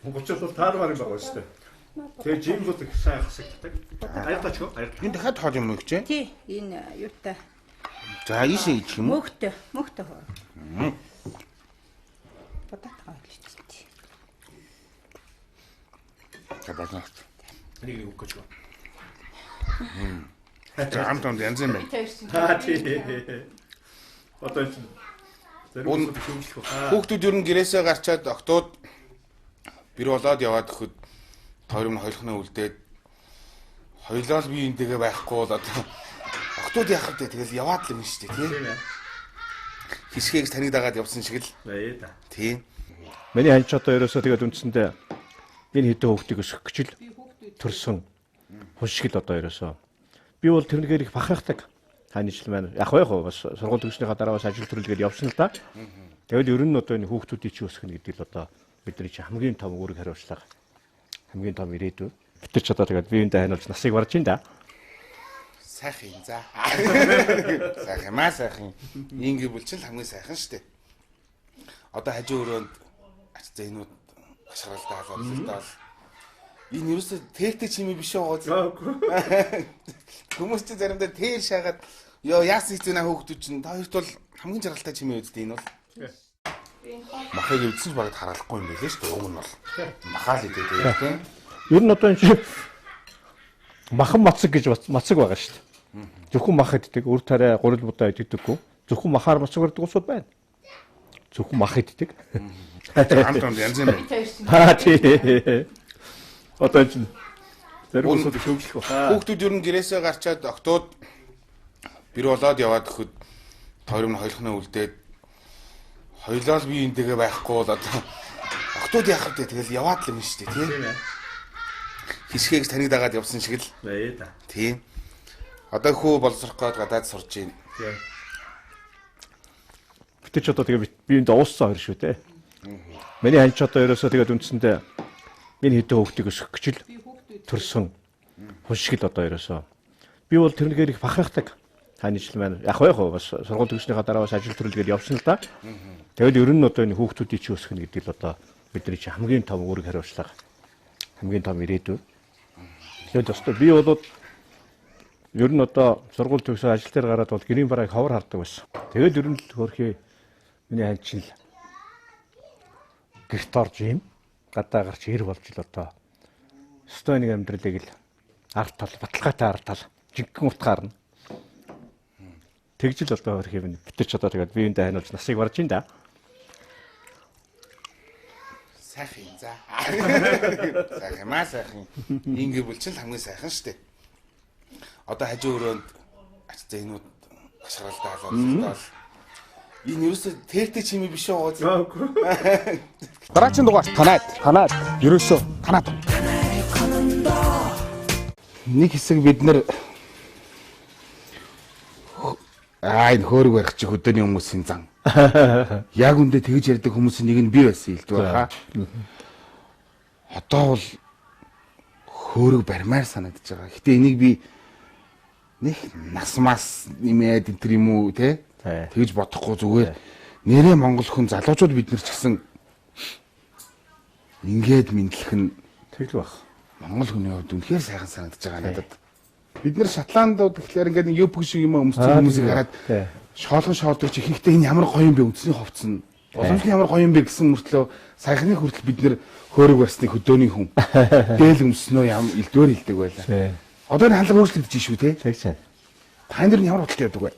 Монголчууд бол таармаар юм байгаа шүү дээ. Тэгээ жимбүүд их сайн хасагддаг. Аятаач гоо. Энэ дахиад хоол юм өгч ээ. Тий, энэ юутай За ийшээ идэх юм уу? мөхтэй хоо. Батат хаалт. За байна. Нэг үг гэж гоо. За амтанд янз юм байна. Таа тий. Одоо энэ зэрэг хэмжлэх үү? Хүүхдүүд ер нь гэрээсээ гарчаад октод бэр болоод яваад өгөхөд хоёр нь хойлохноо үлдээд хоёлоо л биеинтэйгээ байхгүй бол одоо октод яхав дээ тэгэл яваад л юм шүү дээ тийм ээ. Хисгээгс таныг дагаад явсан шиг л. Бая да. Тийм. Миний хань ч одоо ерөөсөө тэгээд үндсэндээ энэ хэдэн хүүхдийг өсгөх гэж л төрсөн хүн шиг л одоо ерөөсөө. Би бол тэрнгээр их бахархдаг. Ханижл маань яг бас сургууль төгснөхийн дараа бас ажил төрөлгээд явсан л да. Тэгэл ер нь одоо энэ хүүхдүүдийг чи өсгөх гэдэг л одоо бидний чи хамгийн том үүрэг хариуцлага. Хамгийн том ирээдүй. Бид ч одоо тэгээд биеиндээ ханиулж насыг барж ин да. Сайхан за. Сайхан маа сайхан. Ингээ бүлчин л хамгийн сайхан шүү дээ. Одоо хажуу өрөөнд зээнүүд ашиглалдаа бололдоо. Энэ юусе тэртэй чимээ биш байгаа. Хүмүүс ч заримдаа тэр шагаад ёо яасан хэвчээ хөөхдөж чинь та хоёрт бол хамгийн жаргалтай чимээ үздэй энэ бол. Махыг эвдсэн ч багт харахгүй юм билээ шүү дээ. Уг нь бол махаал идэв тийм. Ер нь одоо энэ чинь махан мацаг гэж мацаг байгаа шүү дээ. Зөвхөн мах иддэг, үр тариа, гурил будаа иддэггүй. Зөвхөн махаар мацаг барьдаг усуд байна. Зөвхөн мах иддэг. Амтанд янз юм байна. Аа тий. Одоо энэ зэрэг усуд хөвжлөх үү? Хүүхдүүд ер нь гэрээсээ гарчаад октод бэр болоод яваад өгөхөд хоёр нь хойлохноо үлдээд хоёлоо л биеинтэйгээ байхгүй бол одоо октод яхав дээ тэгэл яваад л юм шүү дээ тийм ээ. Хисгээгс таныг дагаад явсан шиг л. Бая да. Тийм. Одоо хүү боловсрох гээд гадаад сурж байна. Тийм. Бид ч одоо тэгээ биеиндээ ууссан хоёр шүү дээ. Миний хань ч одоо ерөөсөө тэгээд үндсэндээ энэ хэдэн хүүхдийг өсгөх гэж л төрсөн хүн шиг л одоо ерөөсөө. Би бол тэрнгээр их бахархдаг. Ханижл маань яг бас сургууль төгснөхийн дараа бас ажил төрөлгээд явсан л да. Тэгэл ер нь одоо энэ хүүхдүүдийг чи өсгөх гэдэг л одоо бидний чи хамгийн том үүрэг хариуцлага. Хамгийн том ирээдүй. Тэгээд өстой би бол ер нь одоо сургууль төгсөө ажил дээр гараад бол гэрийн барайг ховор хардаг байсан. Тэгээд ер нь л хөрхий миний хань чинь л гэрт орж юм гадаа гарч ир болж л одоо өстой нэг амьдралыг л арт тал баталгаатай арт тал жинхэнэ утгаар нь тэгж л одоо хөрхий минь битэрч одоо тэгээд биеиндээ ханиулж насыг барж ин да. Сайхан за. Сайхан маа сайхан. Ингээ бүлчин л хамгийн сайхан шүү дээ. Одоо хажуу өрөөнд зээнүүд ашиглалдаа бололдоо. Энэ юусе тэртэй чимээ биш байгаа. Дараагийн дугаар танаад ерөөсөө танаад. Нэг хэсэг бид нар энэ хөөрөг барих чи хөдөөний хүмүүсийн зан. Яг үндэ тэгж ярьдаг хүмүүсийн нэг нь би байсан илдвэ хаа. Одоо бол хөөрөг барьмаар санагдаж байгаа. Гэтэ энийг би нэг насмаас нэмээд энэ юм уу те тэгж бодохгүй зүгээр нэрээ монгол хүн залуучууд бид нар ч гэсэн ингээд мэдлэх нь тэгэл баг. Монгол хүний хувьд үнэхээр сайхан санагдаж байгаа надад. Бид нар Шотландууд тэгэхээр ингээд нэг юпг шиг юм өмссөн хүмүүсийг хараад шоолгон шоолдог чи ихтэй энэ ямар гоё юм бэ үндсний хувцс нь. Боломжтой ямар гоё юм бэ гэсэн мөртлөө саяхны хүртэл бид нэр хөөрөг барсны хөдөөний хүн. Дээл өмснөө ям илдвэр хилдэг байлаа. Одооний хаалга өөрчлөгдөж шүү те. Тэг сайн. Та нар нь ямар бодолтой байдаг вэ?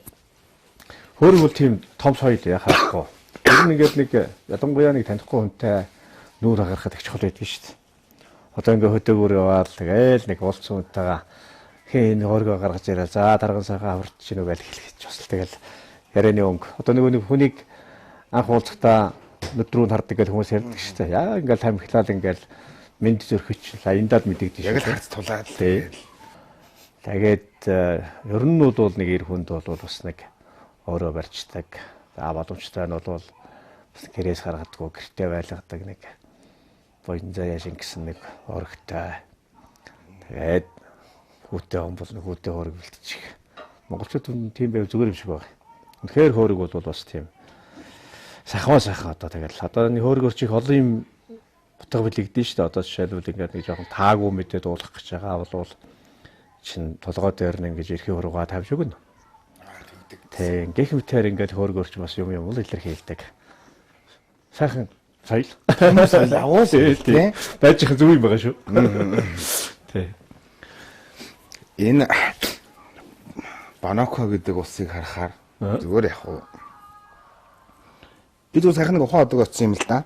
Хөөрөг бол тийм том соёл яхахгүй. Тэр ингээд нэг ялангуяа нэг танихгүй хүнтэй нүүр хагарахад их чухал байдаг шүү дээ. Одоо ингээд хөдөөгөр яваад тэгээл нэг уулзсан хүнтэйгээ хийн хөөргөө гаргаж ирээ. За дарган сайхан аварч чинь үг хэлчихэж бас тэгэл ярианы өнгө. Одоо нэг хүнийг анх уулзахдаа өдрүүд хардаг гэж хүмүүс ярьдаг шүү дээ. Яа ингээд тамхилаад ингээд мэд зөрхөч аяндаад мэдэгдэж шүү. Яг л харц тулаад. Тэгээд ер нь бол нэг эр хүнд бол бас нэг өөрөө барьцдаг. За боломжтой нь бол бас гэрээс гаргадаггүй гэртээ байлгадаг нэг боён заяа шингэсэн нэг орогтой. Тэгээд хүүтэй хүн бол хүүтэй хөрөг бэлтчих. Монголчууд тийм байв зүгээр юм шиг байна. Тэгэхээр хөрөг бол бас тийм сайхан одоо тэгэл одоо нэг хөрөг өрчих олон юм утга билэгдэн шүү дээ. Одоо жишээлбэл ингээд нэг жоохон таагүй мэдээ дуулах гэж байгаа бол чин толгой дээр нь ингэж эрхээ хуруугаа тавьж өгнө. Тэг гэх мэтээр ингээд хөрөг өрч бас юм л илэрхийлдэг. Сайхан соёл. Соёл авуус тийм. Байж их зүг юм байгаа шүү. Тэг. Энэ Банако гэдэг улсыг харахаар зүгээр яг уу. Би зөв сайхан нэг ухаан одог очсон юм л да.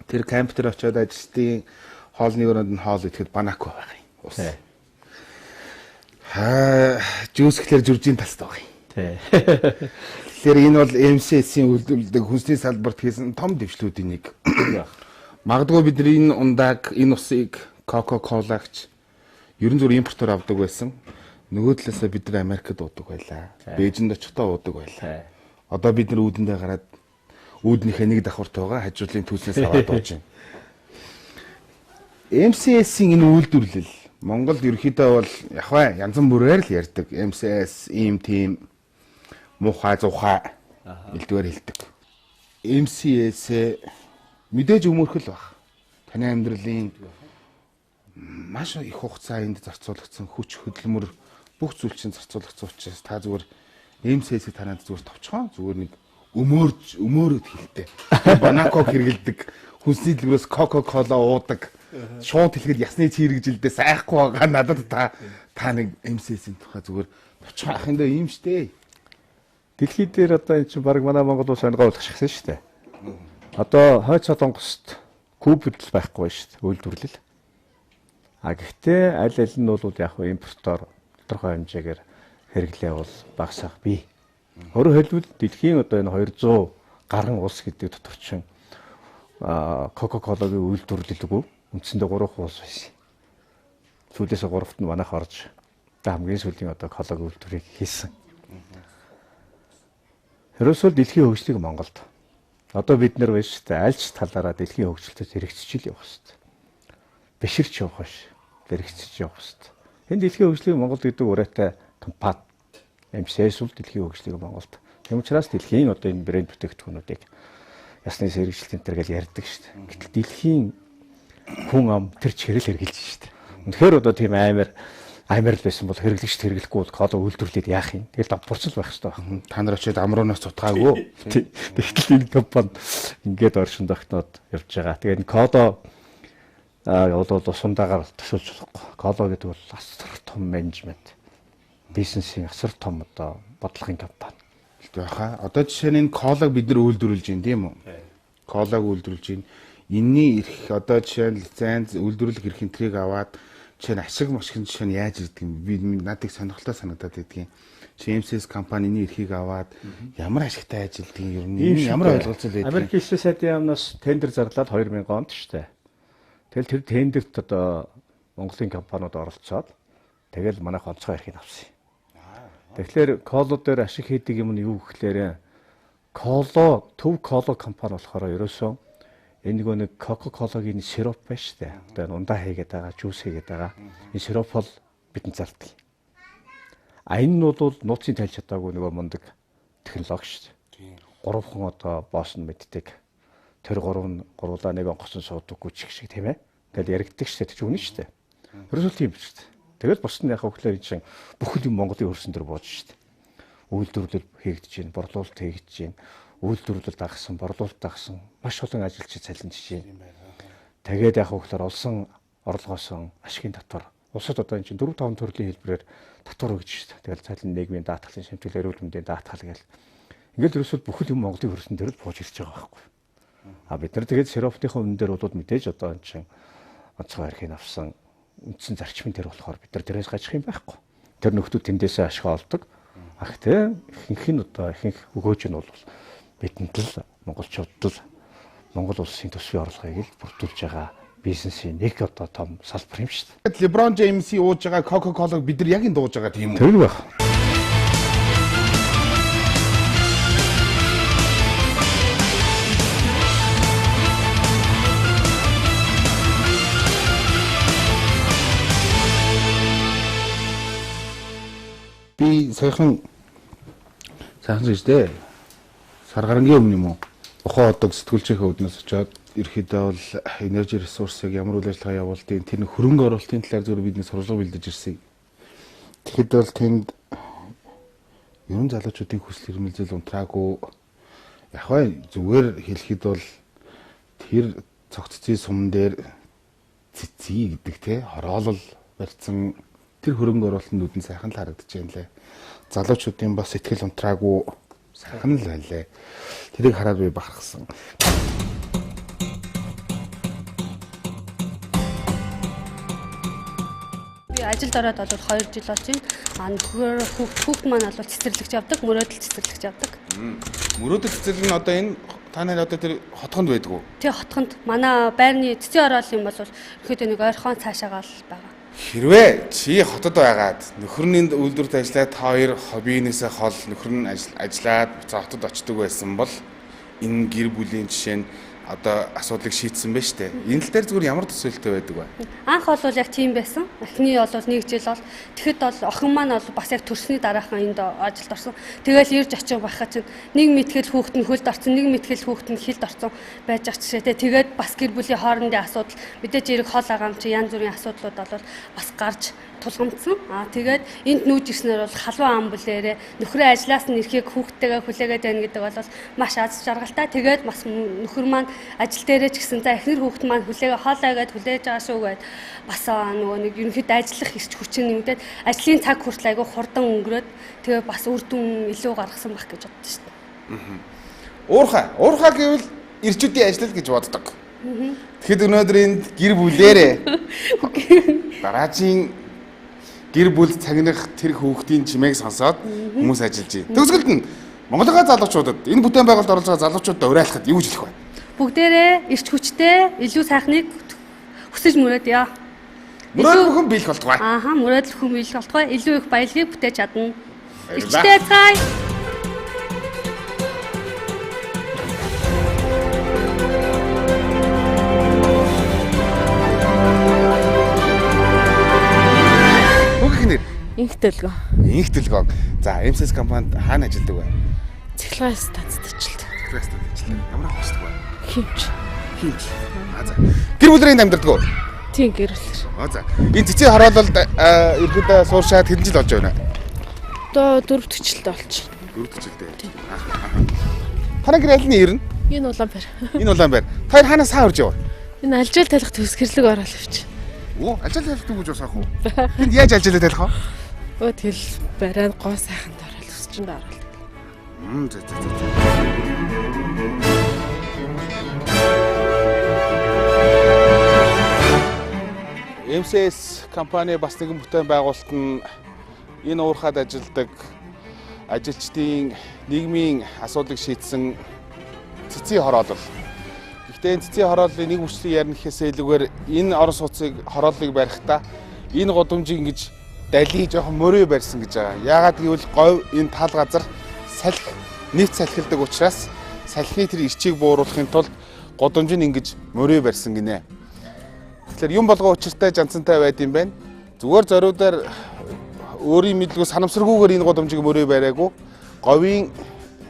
Тэр камп дээр очиод ажилтны хоолны өрөөнд нь хоол идэхэд Банако байх юм. Ус. Жүүсгэлэр жүржийн талтай байгаа юм. Тий. Тэгэхээр энэ бол MCS-ийн үйлдвэрлэдэг хүнсний салбарт хийсэн том дэвшлүүдийн нэг. Магадгүй бид энэ ундааг, энэ усыг Coca-Cola-гч ерөн зүгээр импортоор авдаг байсан. Нөгөө талаасаа бид нар Америкт уудаг байлаа. Бээжинд очихдоо уудаг байлаа. Одоо бид нар үүдэндээ гараад үүднийхээ нэг давхарт байгаа хажуулын түүснээс аваад ууж байна. MCS-ийн энэ үйлдвэрлэл Монголд ерөөхдөө бол яг бай янз бүрээр л ярьдаг. MCS ийм тийм муухай зуухай элдвэр хэлдэг. MCS мэдээж өмөрхөл баг. Таны амьдралын маш их хугацаа энд зарцуулагдсан хүч хөдөлмөр бүх зүйл чинь зарцуулагдсан учраас та зүгээр MCS-ийг танаад зүгээр товчхон зүгээр нэг өмөөрөд хэлтэй. Банако хэрэгэлдэг, хүнсний дэлгүүрээс Coca-Cola уудаг, шууд хэлэхэд ясны чирэгжилдээ сайхгүй байгаа надад та нэг MCS-ийн тухай зүгээр товчхон ахын дээр юм штэ. Дэлхий дээр одоо энэ чинь баг манай Монгол улс онгоо болгочихсан шүү дээ. Одоо хойд Солонгост кубд л байхгүй шүү дээ үйлдвэрлэл. Гэхдээ аль нь бол яг импортоор тодорхой хэмжээгээр хэрэглээ бол багасах бий. Өөрөөр хэлбэл дэлхийн одоо энэ 200 гаруй улс гэдэг дотор чинь Coca-Cola-гийн үйлдвэрлэлгүй үндсэндээ 3 улс байсан. Сүүлээс 3-т нь манайх орж хамгийн сүүлийн одоо колагийн үйлдвэрийг хийсэн. Ерөөсөө дэлхийн хөгжлийг Монголд одоо бид нар байж та аль ч талаараа дэлхийн хөгжилтөд хэрэгжиж явах хэрэгтэй. Биширч явах биш, хэрэгжиж явах хэрэгтэй. Энэ дэлхийн хөгжлийг Монголд гэдэг ураатай компани MCS бол дэлхийн хөгжлийг Монголд. Тийм учраас дэлхийн одоо энэ брэнд бүтээгдэхүүнүүдийг ясны сэргийлэлт энэ төр гэж ярьдаг шүү дээ. Гэтэл дэлхийн хүн ам тэр чирэл хэрэгжилж шүү дээ. Үнэхээр одоо тийм амар л байсан бол хэрэглэгч хэрэглэхгүй бол коло үйлдвэрлээд яах юм. Тэгэл давбурцал байх хэрэгтэй байна. Та нар очиод амруунаас цутгаагүй. Тэгтэл энэ компани ингээд оршин тогтноод явж байгаа. Тэгээд энэ коло бол сундагаар төсөөлж болохгүй. Коло гэдэг бол асар том менежмент. Бизнесийн асар том одоо бодлогын компани. Яха. Одоо жишээ нь энэ колаг бид нар үйлдвэрлэж байна тийм үү? Колаг үйлдвэрлэж байна. Энийний эрх одоо жишээ нь лиценз үйлдвэрлэх эрх энтрийг аваад жишээ нь ашиг машин жишээ нь яаж ирдэг юм? Би надад сонирхолтой санагдаад байдгийн. MCS компанийн эрхийг аваад ямар ашигтай ажилддаг юм ер нь ямар ойлголцол байдаг? Америк Хэлний сайдын яамнаас тендер зарлаад 2000 онд шүү дээ. Тэгэл тэр тендерт одоо Монголын компаниуд оролцоод тэгэл манайх онцгой эрхийг авсан. Тэгэхээр коло дээр ашиг хийдэг юм нь юу гэхээр коло төв коло компани болохоор ерөөсөө энэ нэг Coca-Cola-гийн сироп байна шүү дээ. Одоо ундаа хийгээд байгаа, жуус хийгээд байгаа. Энэ сироп бол бидэнд зардаг. А энэ нь бол нууцын тайлж чадаагүй нөгөө мундаг технологи шүү дээ. 3 хүн одоо босс нь мэддэг. Тэр 3-уулаа нэг онгоцон суудаггүй ч шиг тийм ээ. Тэгэл яригддаг шүү дээ. Тэг үнэн шүү дээ. Ерөөсөө тийм шүү дээ. Тэгэл бус нь яг хөглөө чинь бүхэл юм Монголын хөрсөн дээр бууж шүү дээ. Үйлдвэрлэл хийгдэж байна, борлуулалт хийгдэж байна. Үйлдвэрлэл дагсан, борлуулалт дагсан маш олон ажилчид цалинжиж байна. Тэгээд яг хөглөөр олсон орлогоос ашигын дотор улсад одоо энэ чинь 4-5 төрлийн хэлбэрээр татвар өгч шүү дээ. Тэгэл цалин нийгмийн даатгалын шимтгэл, эрүүл мэндийн даатгал гээл. Ингээл ерөөсөө бүхэл юм Монголын хөрсөн дээр л бууж ирж байгаа байхгүй. А бид нар тэгээд Серафтынхаа үнэн дээр бол мэдээж одоо энэ чинь онцгой архийг авсан үндсэн зарчмын дээр болохоор бид нар дээрээс гажих юм байхгүй. Тэр нөхдүүд тэндээсээ ашиг олдог. Ах тэ ихэнх өгөөж нь бол бидэнд л монголчууд л Монгол улсын төсвийн орлогыг л бүрдүүлж байгаа бизнесийн нэг одоо том салбар юм шүү дээ. LeBron James-ийн ууж байгаа Coca-Cola-г бид нар яг энэ дууж байгаа тийм үү? Тэр байх. Би сайхан зүйлтэй. Сар гарангийн өмнө юм уу? Ухаан одог сэтгүүлчийнхээ үднээс очоод ерөөхдөө бол энержи ресурсыг ямар үйл ажиллагаа явуулдгийг тэр хөрөнгө оруулалтын талаар зөв бидний сурвалж бэлдэж ирсэн. Тэгэхэд бол тэнд ерөн залуучуудын хүсэл эрмэлзэл унтраагүй яг бай зүгээр хэлэхэд бол тэр цогццын сум дээр цэцгий гэдэг те хороолол барьсан тэр хөрөнгө оруулалтын нүдэн сайхан л харагдаж байна лээ. Залуучуудын бас сэтгэл унтраагүй сайхан л байлээ. Тэрийг хараад би бахархсан. Би ажилд ороод бол 2 жил болж байна. Нөхөр хүүхд маань бол цэцэрлэгч явдаг, мөрөөдөл цэцэрлэгч явдаг. Мөрөөдөл цэцэрлэг нь одоо энэ та нар одоо тэр хотгонд байдаг уу? Тэг хотгонд манай байрны цэцэн орол юм бол ерөөхдөө нэг ойрхон цаашаагаа л байгаа. Хэрвээ чи хотод байгаад нөхөрний үйлдвэрт ажиллаад та хоёр хоббинээсээ хол нөхөр нь ажиллаад хотод очдөг байсан бол энэ гэр бүлийн жишээ нь одоо асуудлыг шийдсэн байна шүү дээ. Энэ тал дээр зүгээр ямар төсөөлтөй байдаг вэ? Анх бол яг тийм байсан. Эхний бол 1 жил бол тэгэхэд бол охин маань бол бас яг төрсний дараахан энд ажилд орсон. Тэгэл ирж очих байхад чинь нэг мэтгэл хүүхэд нь хөлд орсон, нэг мэтгэл хүүхэд нь хилд орсон байж ах жишээ. Тэгээд бас гэр бүлийн хоорондын асуудал мэдээж эрэг хол агаам чи янз бүрийн асуудлууд бол бас гарч тулгамдсан. Тэгээд энд нүүж ирснээр бол халуун ам бүлээрээ нөхрөө ажлаас нь ирэхийг хүүхдтэйгээ хүлээгээд байна гэдэг бол маш аз жаргалтай. Тэгээд бас нөхөр маань ажил дээрээ ч гэсэн за эхнэр хүүхэд маань хүлээгээ хоолойгээд хүлээж байгаа шүү гэд бас нөгөө нэг ерөнхийдөө ажиллах эрч хүчин нэмдээд ажлын цаг хүртэл айгүй хурдан өнгөрөөд тэгээд бас үр дүн илүү гаргасан байх гэж боддоо шүү дээ. Уурхаа гэвэл ирчүүдийн ажил гэж боддог. Тэгэхэд өнөөдөр энд гэр бүлээрээ дараажийн гэр бүл цагных тэр хүүхдийн чимээг сонсоод хүмүүс ажиллаж байна. Төгсгөлд нь Монголын залуучуудад энэ бүтээн байгуулалт оруулж байгаа залуучуудад уриалахад юу гэж хэлэх вэ? Бүгдээрээ эрч хүчтэй илүү сайхныг хүсэж мөрөөдъё. Мөрөөдөл бүхэн биелэх болтугай. Мөрөөдөл бүхэн биелэх болтугай. Илүү их баялагийг бүтээж чадна. Эрчтэй цай. Инх төлгөө. Инх төлгөө. За, MSS компанид хаана ажилладаг вэ? Цэглэгээ станцд ажилладаг. Цэглэгээ станцд ажилладаг. Ямар хавчдаг вэ? Химч. За. Гэр бүлэрийн амьдардаг уу? Тийм гэр бүлэр. За. Энэ цэцгийн хороололд ерөөдөө сууршаад хэдэн жил болж байна? Одоо 4 төчлөлтэй болж байна. 4 төчлөлтэй. Танай гэр аль нь ирнэ? Энэ Улаанбаар. Энэ Улаанбаар. Та хоёр хаанаас хаа урж яваа? Энэ алжаал талах төсгөрлөг ороод авчих. Оо, ажил хэлэх гэж усаах уу? Энд яаж ажил хэлэх вэ? Оо тэгэл барай гоо сайханд ороод өсчөнд ороод. За. MSS компани бас нэгэн бүтээн байгуулалт нь энэ уурхад ажилладаг ажилчдын нийгмийн асуудлыг шийдсэн цэцгийн хороолол. Гэхдээ энэ цэцгийн хорооллын нэг хүчлийг ярих гэхээсээ илүүгээр энэ орон сууцыг хорооллыг барихдаа энэ годомжийг ингэж дали жоохон мөрөө барьсан гэж байгаа. Яагаад гэвэл говь энэ тал газар салхи нийт салхилдаг учраас салхины тэр ирчийг бууруулахын тулд годомжийг ингэж мөрөө барьсан гинэ. Тэгэхээр юм болгоо учиртай жанцантай байд юм байна. Зүгээр зориудаар өөрийн мэдлгүй санамсаргүйгээр энэ годомжийг мөрөө бариагүй говийн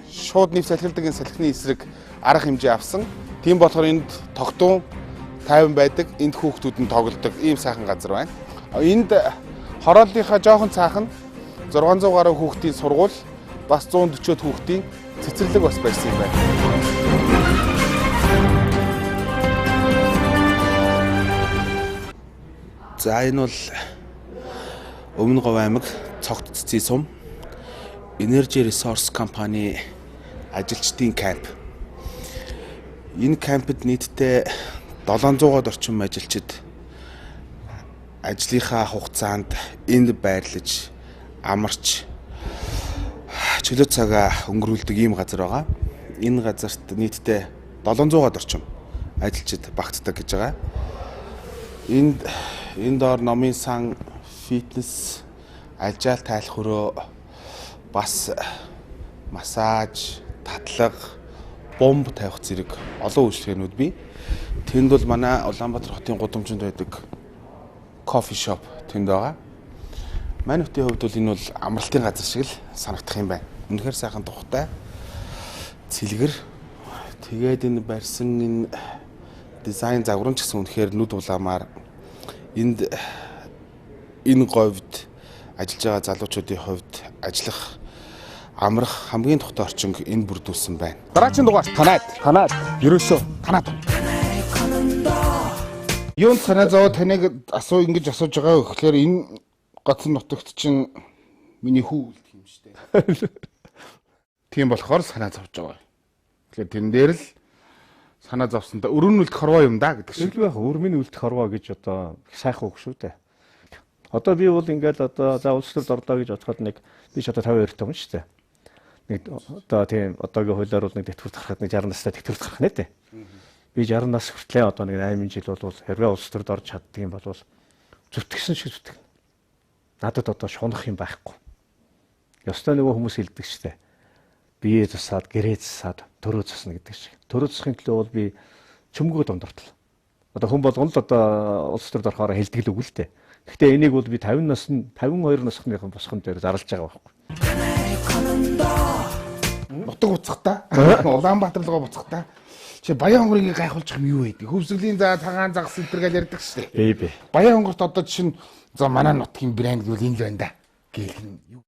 шууд нийт салхилдаг энэ салхины эсрэг арга хэмжээ авсан. Тийм болохоор энд тогтун тайван байдаг, энд хүүхдүүд нь тоглодог ийм сайхан газар байна. Энд хорооллынхаа жоохон цаахан 600 гаруй хүүхдийн сургууль, бас 140 хүүхдийн цэцэрлэг бас байсан юм байна. За энэ бол Өмнө Говь аймаг Цогт цэцгийн сум Energy Resource компани ажилчдын камп. Энэ кампд нийтдээ 700-аад орчим ажилчид ажлынхаа хугацаанд энд байрлаж, амарч чөлөө цагаа өнгөрүүлдэг ийм газар байгаа. Энэ газарт нийтдээ 700-аад орчим ажилчид багтдаг гэж байгаа. Энд доор номын сан, фитнес, ажил тайлах хөрөө, бас массаж, татлага, бомб тавих зэрэг олон үйлчилгээнүүд бий. Тэнд бол манай Улаанбаатар хотын гудамжинд байдаг кофе шоп тэнд байгаа. Манай хотын хувьд бол энэ бол амралтын газар шиг л санагдах юм байна. Үнэхээр сайхан тухтай. Цэлгэр. Тэгээд энэ барьсан энэ дизайн загвар ч гэсэн үнэхээр нүд улаамаар энэ говьд ажиллаж байгаа залуучуудын хувьд ажиллах, амрах хамгийн тухтай орчинг энэ бүрдүүлсэн байна. Дараагийн дугаар танаад ерөөсөө танаад. Юунд санаа зовоо таныг ингэж асууж байгаа вэ гэхээр энэ гоцсон нутагт чинь миний хүү үлдэх юм шүү дээ. Тийм болохоор санаа зовж байгаа. Тэгэхээр тэн дээр л санаа зовсонда өрөөнд үлдэх хорвоо юм да гэдэг шиг. Илүү яг өрмийн үлдэх хорвоо гэж одоо сайхан үг шүү дээ. Одоо би бол ингээд одоо за улс төрд орлоо гэж бодоход нэг биш одоо 52 том шүү дээ. Нэг одоо тийм одоогийн хуулиар бол нэг тэтгэврт гарахад нэг 60 настай тэтгэврт гарах нэ дээ. Би 60 нас хүртлээ одоо нэг 8 жил бол хэрвээ улс төрд орж чаддаг юм бол зүтгэсэн шиг зүтгэн. Надад одоо шунах юм байхгүй. Ёстой нөгөө хүмүүс хэлдэг шүү дээ. Бие засаад, гэрээ засаад, төрөө засна гэдэг шиг. Төрөө засахын төлөө бол би чөмгөө дондортол. Одоо хүн болгон л одоо улс төрд орохоор хэлдэг л үг л дээ. Гэхдээ энийг бол би 52 насныхан босхон дээр зарлж байгаа байхгүй. Нутаг уцхтаа, Улаанбаатар руу буцхтаа. Чи Баян хонгорыг гайхуулчих юм юу вэ? Хөвсгөлийн за цагаан загас энтергээл ярьдаг шүү дээ. Бээ. Баян хонгорт одоо чинь за манай нутгийн брэнд гэвэл энэ л байна да. Гээл юу.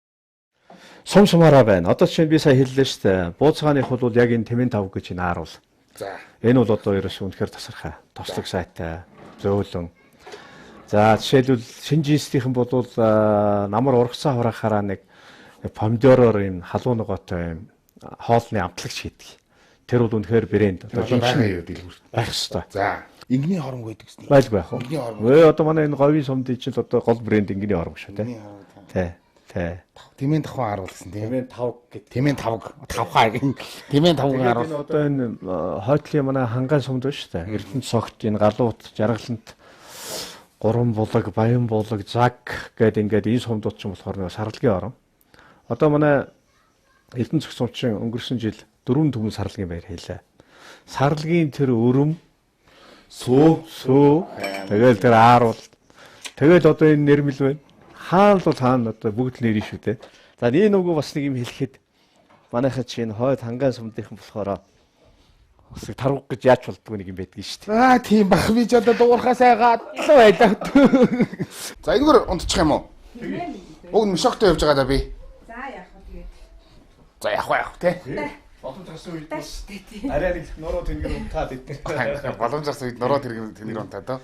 Сумсумаараа байна. Одоо чинь би сая хэллээ шүү дээ. Бууцгааных бол яг энэ Тэмэн тав гэж энэ ааруул. За. Энэ бол одоо ерөөсөө үнэхээр тасархай. Тослог сайтай, зөөлөн. За жишээлбэл Шинжинстийнхэн бол намар ургацсан хураахаараа нэг помидороор юм халуун ногоотой юм хоолны амтлагч хийдэг. Тэр бол үнэхээр брэнд. Одоо шинжлэх дэлгүүр байх ёстой. За. Ингэний хоронг байдаг гэсэн. Байлгүй яах вэ? Одоо манай энэ говийн сумдын чинь одоо гол брэнд ингэний хоронг шүү дээ. Тий. Тэмэн тавхан харуул гэсэн тийм. Тэмэн тав гэдэг. Тэмэн тавхаа гин. Тэмэн тавхан харуул. Одоо энэ хойтлын манай хангаан сумд байна шүү дээ. Эрдэнэ цогт энэ галуут, жаргалант Гурван булаг, Баян булаг, Заг гэдэг ингээд энэ сумдууд ч юм болохоор нэг сарлагын орон. Одоо манай Эрдэнэ цог сумчин өнгөрсөн жил 4 түмэн сарлагын байр хийлээ. Сарлагын тэр өрөм сүү тэгэл тэр ааруул. Тэгэл одоо энэ нэрмэл байна. Хаан бол хаан одоо бүгд нэрийн шүү дээ. За энэ нөгөө бас нэг юм хэлэхэд манайхаа чинь хойд хангаан сумдынхан болохоор бас тарууг гэж яаж болдгоо нэг юм байдгийн шүү дээ. Аа тийм бах би ч одоо дуурхаасаа гадлаа байлаа. За энэгээр унтчих юм уу? Бүгд мишогтой явж байгаа да би. За яах вэ тэгээд. За яах вэ тий? Боломж гарсан үед арай нэг нуруу тэнгэр унтаад идэв. Боломж гарсан үед нуруу тэнгэр унтаад доо.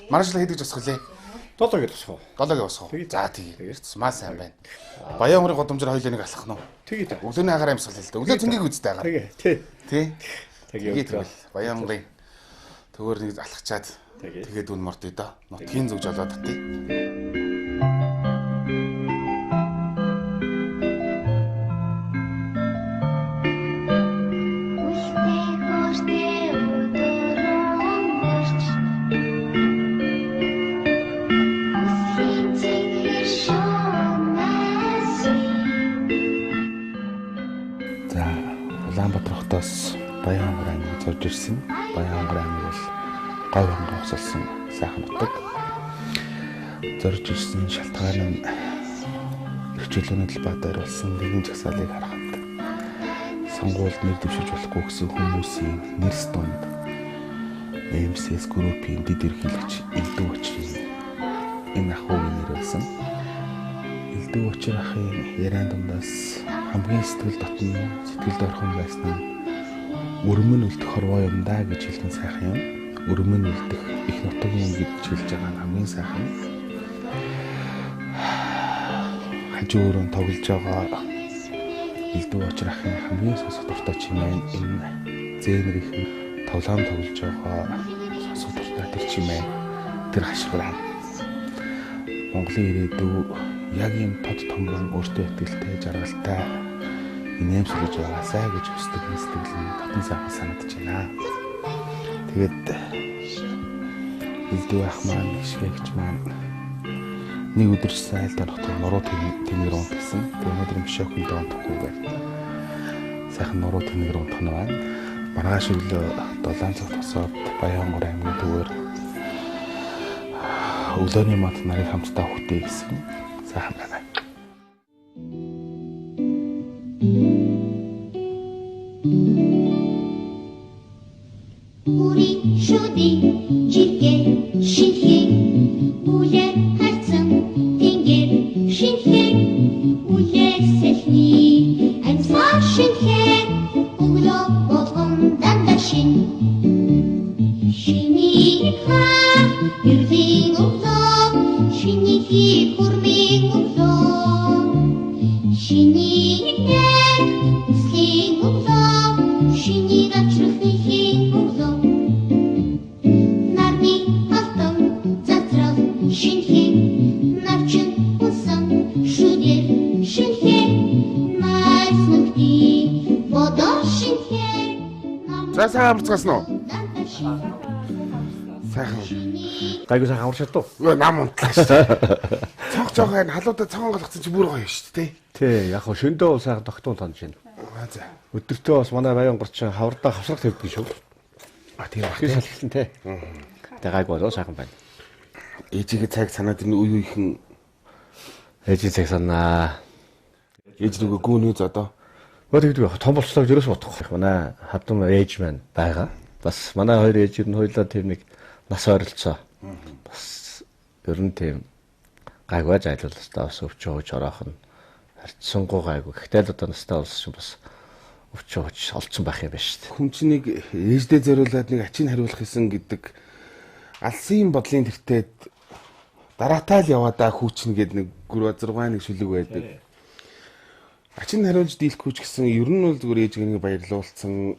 Манай шил хийдэг жосх үлээ. 7 гэж босгоо. 7-ыг босгоо. За тэгээ. Маа сайн байна. Баян хонгорын годомжоор хоёлоо нэг алхах нь уу? Тэгээ. Өглөөний агаар амьсгал л дээ. Өглөө цэнгийг үзтэй байгаа. Тэгээ. Тий. Тэгээ. Баян хонгорын төгөөр нэг алхачаад тэгээд үн мордё доо. Нутгийн зүгж олоод татъя. Улаанбаатар хотоос Баян хонгор аймаг зорж ирсэн. Баян хонгор аймаг бол Говь хонгор хосолсон сайхан нутаг. Зорж ирсэн шалтгаан нь хичээлүүний талбайд болсон нэгэн жагсаалыг харахад сонгуульд нэр дэвшиж болохгүй гэсэн хүмүүсийн нэрс донд MCS группийн дэд ерөнхийлөгч Элдв Очрын энэ ахуйн нэр болсон. Элдв Очр ахын яриан дундаас хамгийн сэтгэл дотн сэтгэлд орхон байсан нь өрмөн үлдэх хорвоо юм да гэж хэлсэн сайхан юм. Өрмөн үлдэх их нутаг юм гэж хэлж байгаа нь хамгийн сайхан. хажуурын тоглож байгаа элдв очрахын хамгийн сонсох дуртай чимээ энэ зээнэрийн тоглоом тоглож байгаа сонсох дуртай тэр чимээ тэр хашгираа Монголын ирээдүй яг юм тод томрон өөртөө ихтэй жаргалтай инээмсэлж байгаасаа гэж хүсдэг сэтгэл нь татан сайхан санагдаж байна. Тэгээд элдв ах маань гişгэгч маань нэг өдөр сайлдаа нутгийн нуруу тэмнэр унт гэсэн. Тэгээд өнөөдөр биш охиндоо унтахгүйгээр сайхан нуруу тэмнэр унтах нь байна. Маргааш өглөө 7 цаг тосоод Баянгор аймгийн төвөөр өглөөний мат нарыг хамтдаа хөтэй гэсэн сайхан байна. 우리 쇼디 지게 신해 울에 할성 땡게 신해 울에 세니 안사 신해 울어 보건 단다신 신이하 유딩 없어 신이히 굴밍 없어 신이해 웃긴 없어 신이가 추히히 없어 нарны алтан задрал шинхэ навчин усан шүдэр шинхэ майснахти бодор шинхэ За сайхан амарцгаас нь. Сайхан. Гайгүй сайхан амарчаад туу. Нам унтлаа шүү дээ. Цог жохоо энэ халуудаа цогон голгоцсон чи бүр гоё шүү дээ. Тий, яг хөө шөндөө бол сайхан тогтун тонж байна. За. Өдөртөө бас манай Баянгор ч хаврдаа хавсрах тавьдаг шүү. Тийм баг. Тэр салхилсан тий. Тэгээ гайгүй болоо сайхан байна. Ээжигээ цаг санаад энэ үе үеийнхэн Ээжийн цаг санаа. ээж нөгөө гүүнээ зодоо. Тэгдэг том болцлоо ерөөс бодохгүй. Манай хадам ээж маань байгаа. Бас манай хоёр ээж нь хоёулаа тийм нэг нас ойролцоо. Бас ер нь тийм гайгүй зайлуулалтаа бас өвч өгч ороохон харьцангуй гайгүй. Гэхдээ л одоо настай болсон бас өвч өгч олцсон байх юм байна шүү дээ. Хүн чинь нэг ээждээ зориулаад нэг ачийг хариулах гэсэн гэдэг алсын бодлын тэртээд дараатаа л яваадаа хүүчин гэдэг нэг 6 нэг шүлэг байдаг. Ачийг хариулж дийлэхгүй ч гэсэн ер нь бол зүгээр ээжийг баярлуулсан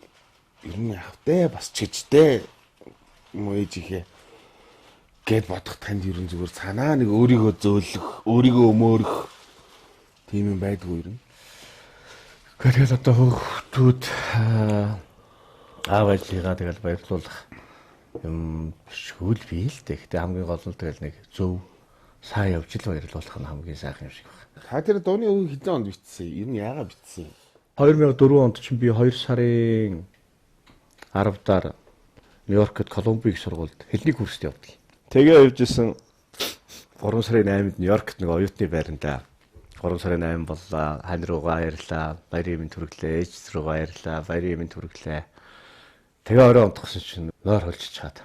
ер нь явтай бас чижтэй муу ээжихээ гэд бодох танд ер нь зүгээр санаа нэг өөрийгөө зөөлөх, өөрийгөө өмөөрөх тийм юм байдгүй ер нь. Гэхдээ одоо хүүхдүүд аав ээжигээ тэгэл баярлуулах юм шүүл бий л дээ. Гэхдээ хамгийн гол нь тэгэл нэг зөв сайн явж л баярлуулах нь хамгийн сайхан юм шиг байна. Та тэр дууны үе хэдэн онд бичсэн? Ер нь яагаад бичсэн? 2004 онд чинь би 2 сарын 10-даар Нью-Йоркт Колумбиг сургуульд хэлний курст явдаг. Тэгээ явж исэн 3 сарын 8-нд Нью-Йоркт нэг оюутны байранда 3 сарын 8 боллоо. Хань руугаа ярьлаа. Баярын мэнд хүргэлээ. Ээж руугаа ярьлаа. Баярын мэнд хүргэлээ. Тэгээ орой унтахсан чинь нойр холж чаад.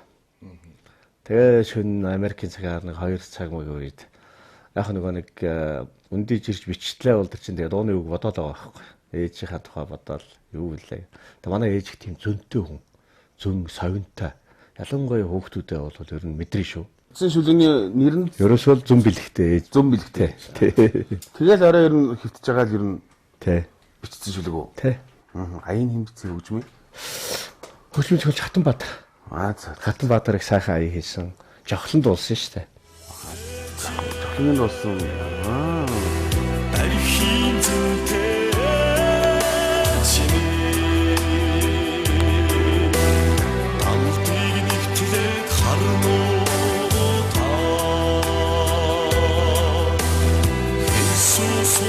Тэгээ шөнө Америкийн цагаар нэг 2 цаг мөг үед яг нэг үндий жирж бичтлээ бол чинь тэгээ дууны үг бодоод байгаа байхгүй. Ээжийнхаа тухай бодоод юу вүлээ. Тэгээ манай ээж их тийм зөнтэй хүн. Зөн совинтой. Ялангуяа хүүхдүүдээ бол ер нь мэдрэн шүү. Эцсийн шүлэгний нэр нь ерөөсөө зүүн бэлэгтэй ээж. Зүүн бэлэгтэй. Тэгэл орой ер нь хөвтөж байгаа л ер нь тий. Бичсэн шүлэг үү? Тий. Аян хэмжсэн хөгжмөө. Хөгжмөж хөл Хатанбаатар. За. Хатанбаатарыг сайхан ая хийсэн. Жохлонд улсан шүү дээ. Жохлонд улсан. Тарихын зүйтэй чиний Алтыг нэгтлээд харнуу та Иесус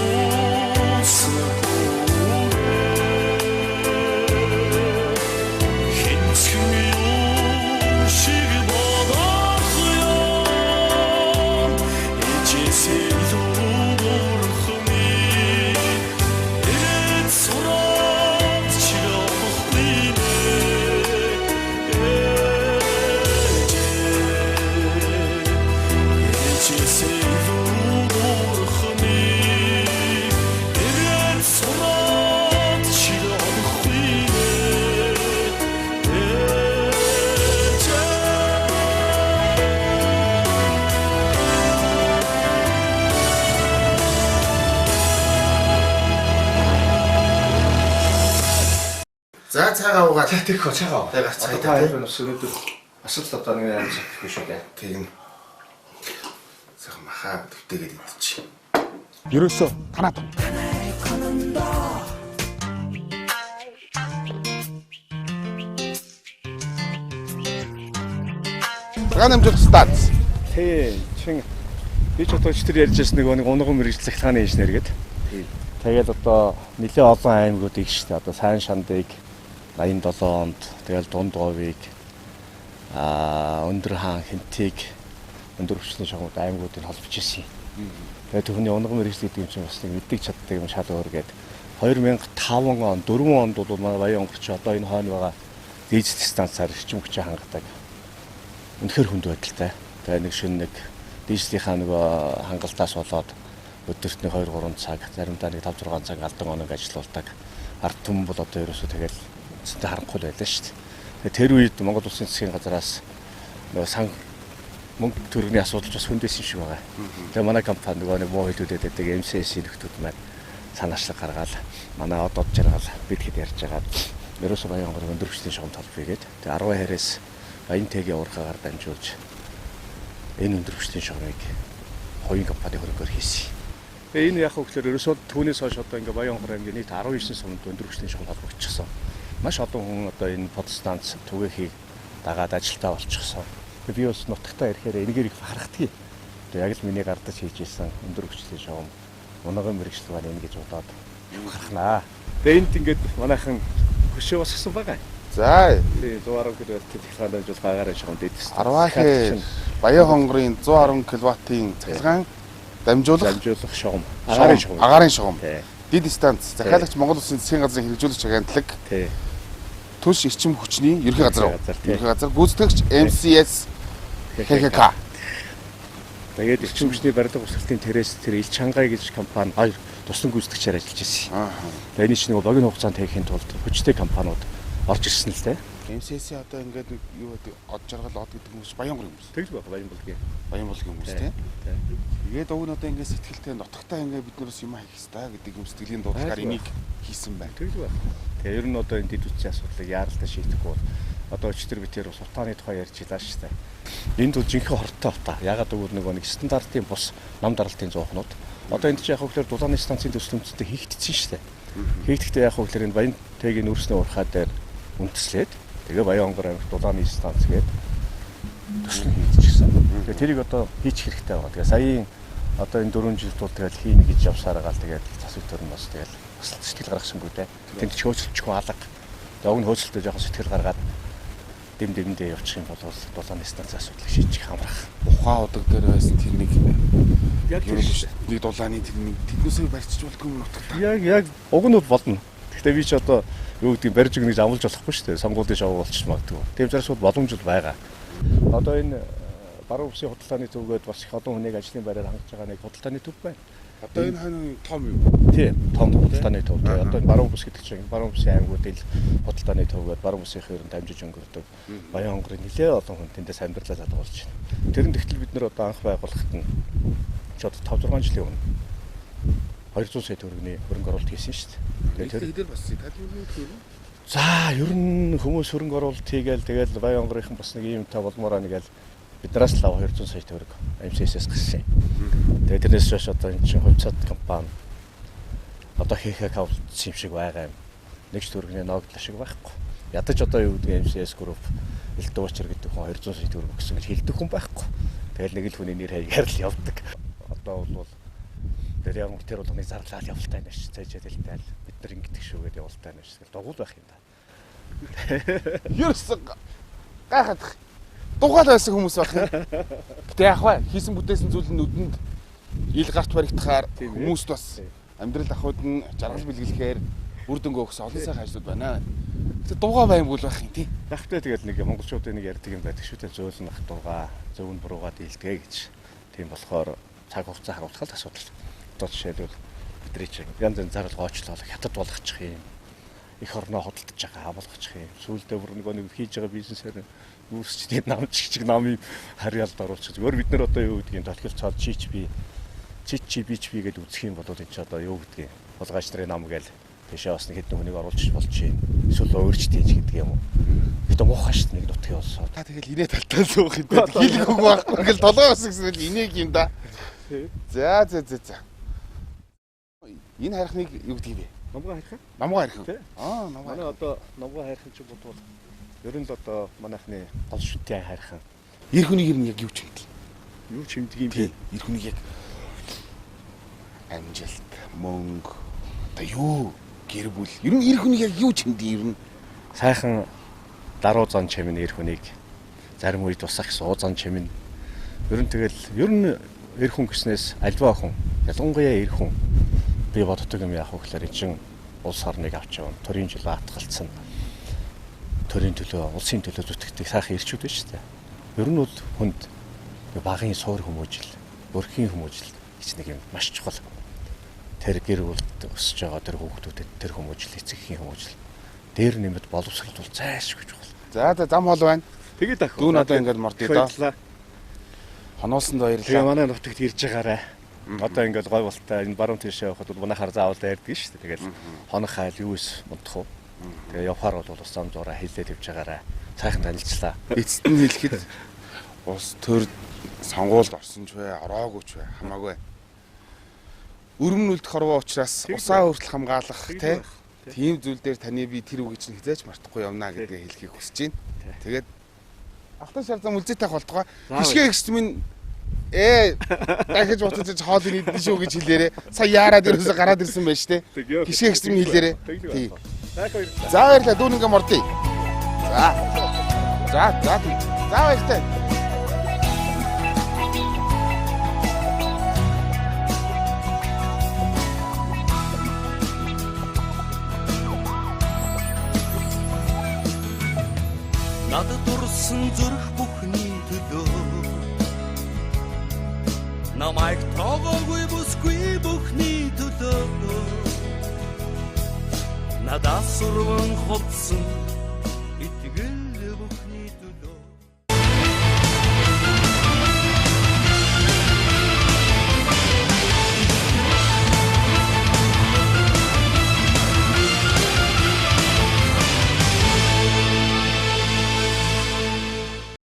цайгаа уугаад. Тэрхүү цайгаа. Тэгээ цай Одоо та хэрэг бас өнөөдөр асуулт одоо нэг амар saktiхгүй шүү дээ. Тийм. Сайхан махаа төвтэйгээд идчих. ерөөсөө танаад. Цагаан амжилт стац. Тий, чин би ч одоо ч тэр ярьж байсан нэг унган мэрэгжил захлааны инженер гэдэг. Тэгээд одоо нэлээ олон аймагуудыг шүү дээ. Одоо Сайн Шандыг 87 онд, тэгэл Дунд говийг Өндөр хаан Хэнтийг өндөр хүчний шагнууд аймагуудыг холбож ирсэн юм. Тэгээд түүний унган мэрэгжил гэдэг юм чинь бас нэг мэддэг чаддаг юм шал өөр гээд 2005 он 4 онд бол манай Баян онгорч одоо энэ хойно байгаа дижитал станцаар эрчим хүчээ хангадаг. Үнэхээр хүнд байдалтай. Тэгээ нэг шин нэг дижиталынхаа нөгөө хангалтаас болоод өдөрт нэг 2-3 цаг, заримдаа нэг 5-6 цаг алдан оног ажиллаулдаг. Ард түмэн бол одоо ерөөсөө тэгэл үнэндээ харанхуй байлаа шүү дээ. Тэгээ тэр үед Монгол Улсын засгийн газраас нөгөө сан мөнгө төрөний асуудал бас хүндээсэн шиг байгаа. Тэгээ манай компани нөгөө нэг муу хэлүүдэд байдаг MCS-ийн нөхдүүд маань санаачлаг гаргаад манай одод жаргал бидгэд ярьж байгаа. Ерөөсөө Баян онгор өндөр хүчний шугам толбоёгээд тэгээ 10 хайраас Баян тэгийн урхаагаар дамжуулж энэ өндөр хүчний шугамыг хоёрын компани хөрөнгөөр хийсэн. Тэгээ энэ яг хөглөр ерөөсөө түүнээс хойш одоо ингээ Баян онгор аймгийн нийт 19 сумд өндөр хүчний шугам толбогдчихсон. Маш олон хүн одоо энэ подстанц түгээхийг дагаад ажилтаа болчихсон. Би бас нутагтаа ирэхээр энэгээр их харагдгийг. Тэгээ яг л миний гардаж хийж исэн өндөр хүчний шугам унган мэрэгчлэг байна энэ гэж бодоод харахнаа. Тэгээ энд ингээд манайхан хөшөө бассан байгаа. За. Тэгээ 110 кВт цахилгаан дамжуулах агаараа шугамд эдс. 10 Баян хонгорын 110 кВт-ийн цахилгаан дамжуулах шугам. Агарын шугам. Агарын шугам. Тий. Дид станц захиалагч Монгол Улсын засгийн газрын хэрэгжүүлэгч агентлаг. Тий. Түлш эрчим хүчний ерхий газар. Тий. Ерхий газар гүйцэтгэгч MCS ХХК. Тэгээд эрчим хүчний барилга услалтын тэрээс тэр Ил Чангай гэж компани хоёр туслан гүйцэтгэгчээр ажиллаж байсан. Тэгээд энэ чинь нэг богино хугацаанд хийхин тулд хүчтэй компаниуд орж ирсэн л дээ. MCS одоо ингээд нэг юу гэдэг од жаргал од гэдэг хүмүүс Баян онгорын хүмүүс. Тэгж байгаа Баян булгийн. Баян булгийн хүмүүс тийм. Тэгээд уг нь одоо ингээд сэтгэлтэй нутагтаа ингээд бид нараас юм хийх хэрэгтэй гэдэг юм сэтгэлийн дуудлагаар энийг хийсэн байна. Тэгж байна. Тэгээ ер нь одоо энэ дэд үтсийн асуудлыг яаралтай шийдэхгүй бол одоо өчтөр би тэр утааны тухай ярьж байлаа шүү дээ. Энд бол жинхэнэ хортой утаа. Ягаад гэвэл нэг стандартын бус нам даралтын зоохнууд. Одоо энд чинь яг хөглөр дулааны станцын төсөлмөцтэй хийгдсэн шүү дээ. Хийгдэхдээ яг хөглөр энэ Баян тэгийн өрсний урхаа дээр үндэслээд тэгээ Баян онгор аймагт дулааны станц гээд төсөл хийчихсэн. Тэгээ тэрийг одоо хийчих хэрэгтэй байгаа. Тэгээ саяын одоо энэ 4 жил тул тэгэл хийнэ гэж явсаар байгаа л тэгээд засаг төрн бас тэгэл бас сэтгэл гаргасангүй дээ. Тэнд ч хөөцөлчихгүй алга. Тэгээ уг нь хөөцөлтөө жоохон сэтгэл гаргаад дэндээ явчих юм бол дулааны станц асуудлыг шийдчих хамрах. Ухаан удаг дээр байсан тэр нэг Яг тэр шүү дээ. нэг дулааны тэр нэг тэднээсээ барьчих болгүй юм нутагтаа. Яг уг нь бол болно. Гэхдээ би ч одоо юу гэдэг барьж өгнө гэж амлаж болохгүй шүү дээ. Сонгуулийн шоу болчих магадгүй. Тийм учраас боломж бол байгаа. Одоо энэ баруун бүсийн худалдааны төвгөөд бас их олон хүнийг ажлын байраар хангаж байгаа нэг худалдааны төв байна. Одоо энэ хань том юм. Тийм, том худалдааны төв. Одоо баруун бүс гэдэг чинь баруун бүсийн аймагуудын худалдааны төвгөөд баруун бүсийнхээ ерөн дамжиж өнгөрдөг. Баян онгорын нэлээ олон хүн тэндээс амьдралаа залгуулж байна. Тэр нь тэгтэл бид нэр одоо анх байгуулахад нь ч одоо 5-6 жилийн өмнө 200 сая төгрөгийн хөрөнгө оруулалт хийсэн шүү дээ. Тэгээд тэр бас тайлбарлах юм. За, ер нь хүмүүс хөрөнгө оруулалт хийгээл тэгэл Баян онгорынхан бас нэг юм та болмоороо нэгэл биднээс л 200 сая төгрөг MCS-ээс гарсан. Тэгээд тэрнээс хойш одоо энэ чинь хувьцаат компани одоо ХХК үлдсэн юм шиг байгаа юм. Нэг ч төгрөгийн ногдлоо шиг байхгүй. Ядаж одоо юу гэдэг MCS group Элдвочер гэдэг хүн 200 сая төгрөг өгсөн гэж хэлдэг хүн байхгүй. Тэгэл нэг л хүний нэр хаягаар л явдаг. Одоо бол тэр ямар тэр болгоны зарлал явуултай байна ш. Цаажаа дэлтэй бид нар ингэдэг шүүгээд явуултай байна ш. Дугуйл байх юм да. Ерөөс гайхах. Дугаал байсан хүмүүс байх юм. Гэтэ яг бай хийсэн бүтээсэн зүйл нь нүдэнд ил гарт баригдахаар хүмүүст бас амьдрал ахуйд нь жаргал бэлгэлэхээр үр дүнгээ өгсөн олон сайхан ажлууд байна. Гэтэ дугаа баймгүй байх юм тий.Ягтай тэгэл нэг монголчуудын нэг ярьдаг юм байдаг шүү дээ. Зөөлнөх дугаа, зөв нь буруугаа дийлдэгэ гэж. Тийм болохоор цаг хугацаа харуулах л асуудал. Одоо жишээлбэл бидний чинь янз янз зарлал гоочлол хятад болгочих юм. Их орноо хөдөлж байгаа болгочих юм. Сүүлдээ бүр нэг хийж байгаа бизнесээр үүсчихэд намчиг намын харьяалд оруулчих. Зүгээр бид нар одоо юу гэдгийг толгой цаад чичби гэдэг үзэх юм бол энэ ч одоо юу гэдгийг хулгайч нарын нам гээл Тэшээ бас нэг хэдэн хүнийг оруулж болж чинь эсвэл өөрч тийж гэдэг юм уу. Гэтэ муухай шүү дээ нэг нутгийн улсууд. Та тэгэл инээ талтаа суух юм даа. Хил хөг байхгүй. Ингээл толгой ус гэсэн инээг юм да. За. Энэ хайрхныг юу гэдэг вэ? Номгоо хайрхан. Номгоо хайрхан. Номгоо. Манай одоо номгоо хайрхан ч бодвол ер нь л одоо манайхны гол шүтээ хайрхан. Эр хүнийг ер нь яг юу чимдэг? Юу чимдэг юм бэ? Эр хүнийг яг амжилт, мөнгө одоо юу гэр бүл. Ер нь эр хүнийг яг юу чимдэг ер нь? Сайхан даруу зан чимэн эр хүнийг зарим үед тусах суу зан чимэн. Ер нь эр хүн гэснээс альва хүн ялангуяа эр хүн би боддог юм яах вэ гэхээр чин улс орныг авч явна. Төрийн төлөө атгалцсан. Төрийн төлөө, улсын төлөө зүтгэдэг сайхан ирчүүд байна шүү дээ. Ер нь бол хүнд багын суур хүмүүжил, өрхийн хүмүүжил гэж нэг юм маш чухал. Тэр гэр бүлд өсөж байгаа тэр хүүхдүүдэд тэр хүмүүжил, эцэгхийн хүмүүжил дээр нэмэд боловсрол бол зайлшгүй чухал. За зам хол байна. Тэгээд ах. Дүүн одоо ингээд мордё доо. Хоноосонд баярлалаа. Тэгээ манай нутагт ирж байгаарай. Одоо ингээд гой болтой энэ баруун тийшээ явахад бол манайхаар заавал дайрдаг шүү дээ. Тэгэл хонох хайл юу эс мунтах уу. Тэгээ явахаар бол ус зам зураа хилээд явж байгаарай. Сайхан танилцлаа. Эцэст нь хэлэхэд улс төр сонгуульд орсон ч бай, ороогүй ч бай, хамаагүй. Өрөм нүлдэх хорвоо учраас усаа хүртэл хамгаалах тийм зүйл дээр таны би тэр үг чинь хязгаарч мартахгүй явна гэдгээ хэлхийг хүсэж байна. Тэгээд Алтан шар зам үлзээтэй холтгоо. Хишгээ гэгч минь дахиж утаж хоолыг идэн шүү гэж хэлээрээ. Сая яарад ерөөсө гараад ирсэн байж тээ. Хишгээ гэгч минь хэлээрээ. Тийм. За баярлалаа дүүн ингээ мордъё. За баярлалаа. Надад дурсан зүрх бүхний төлөө намайг тоогоогүй бүсгүй бүхний төлөө надад сурван хувцсан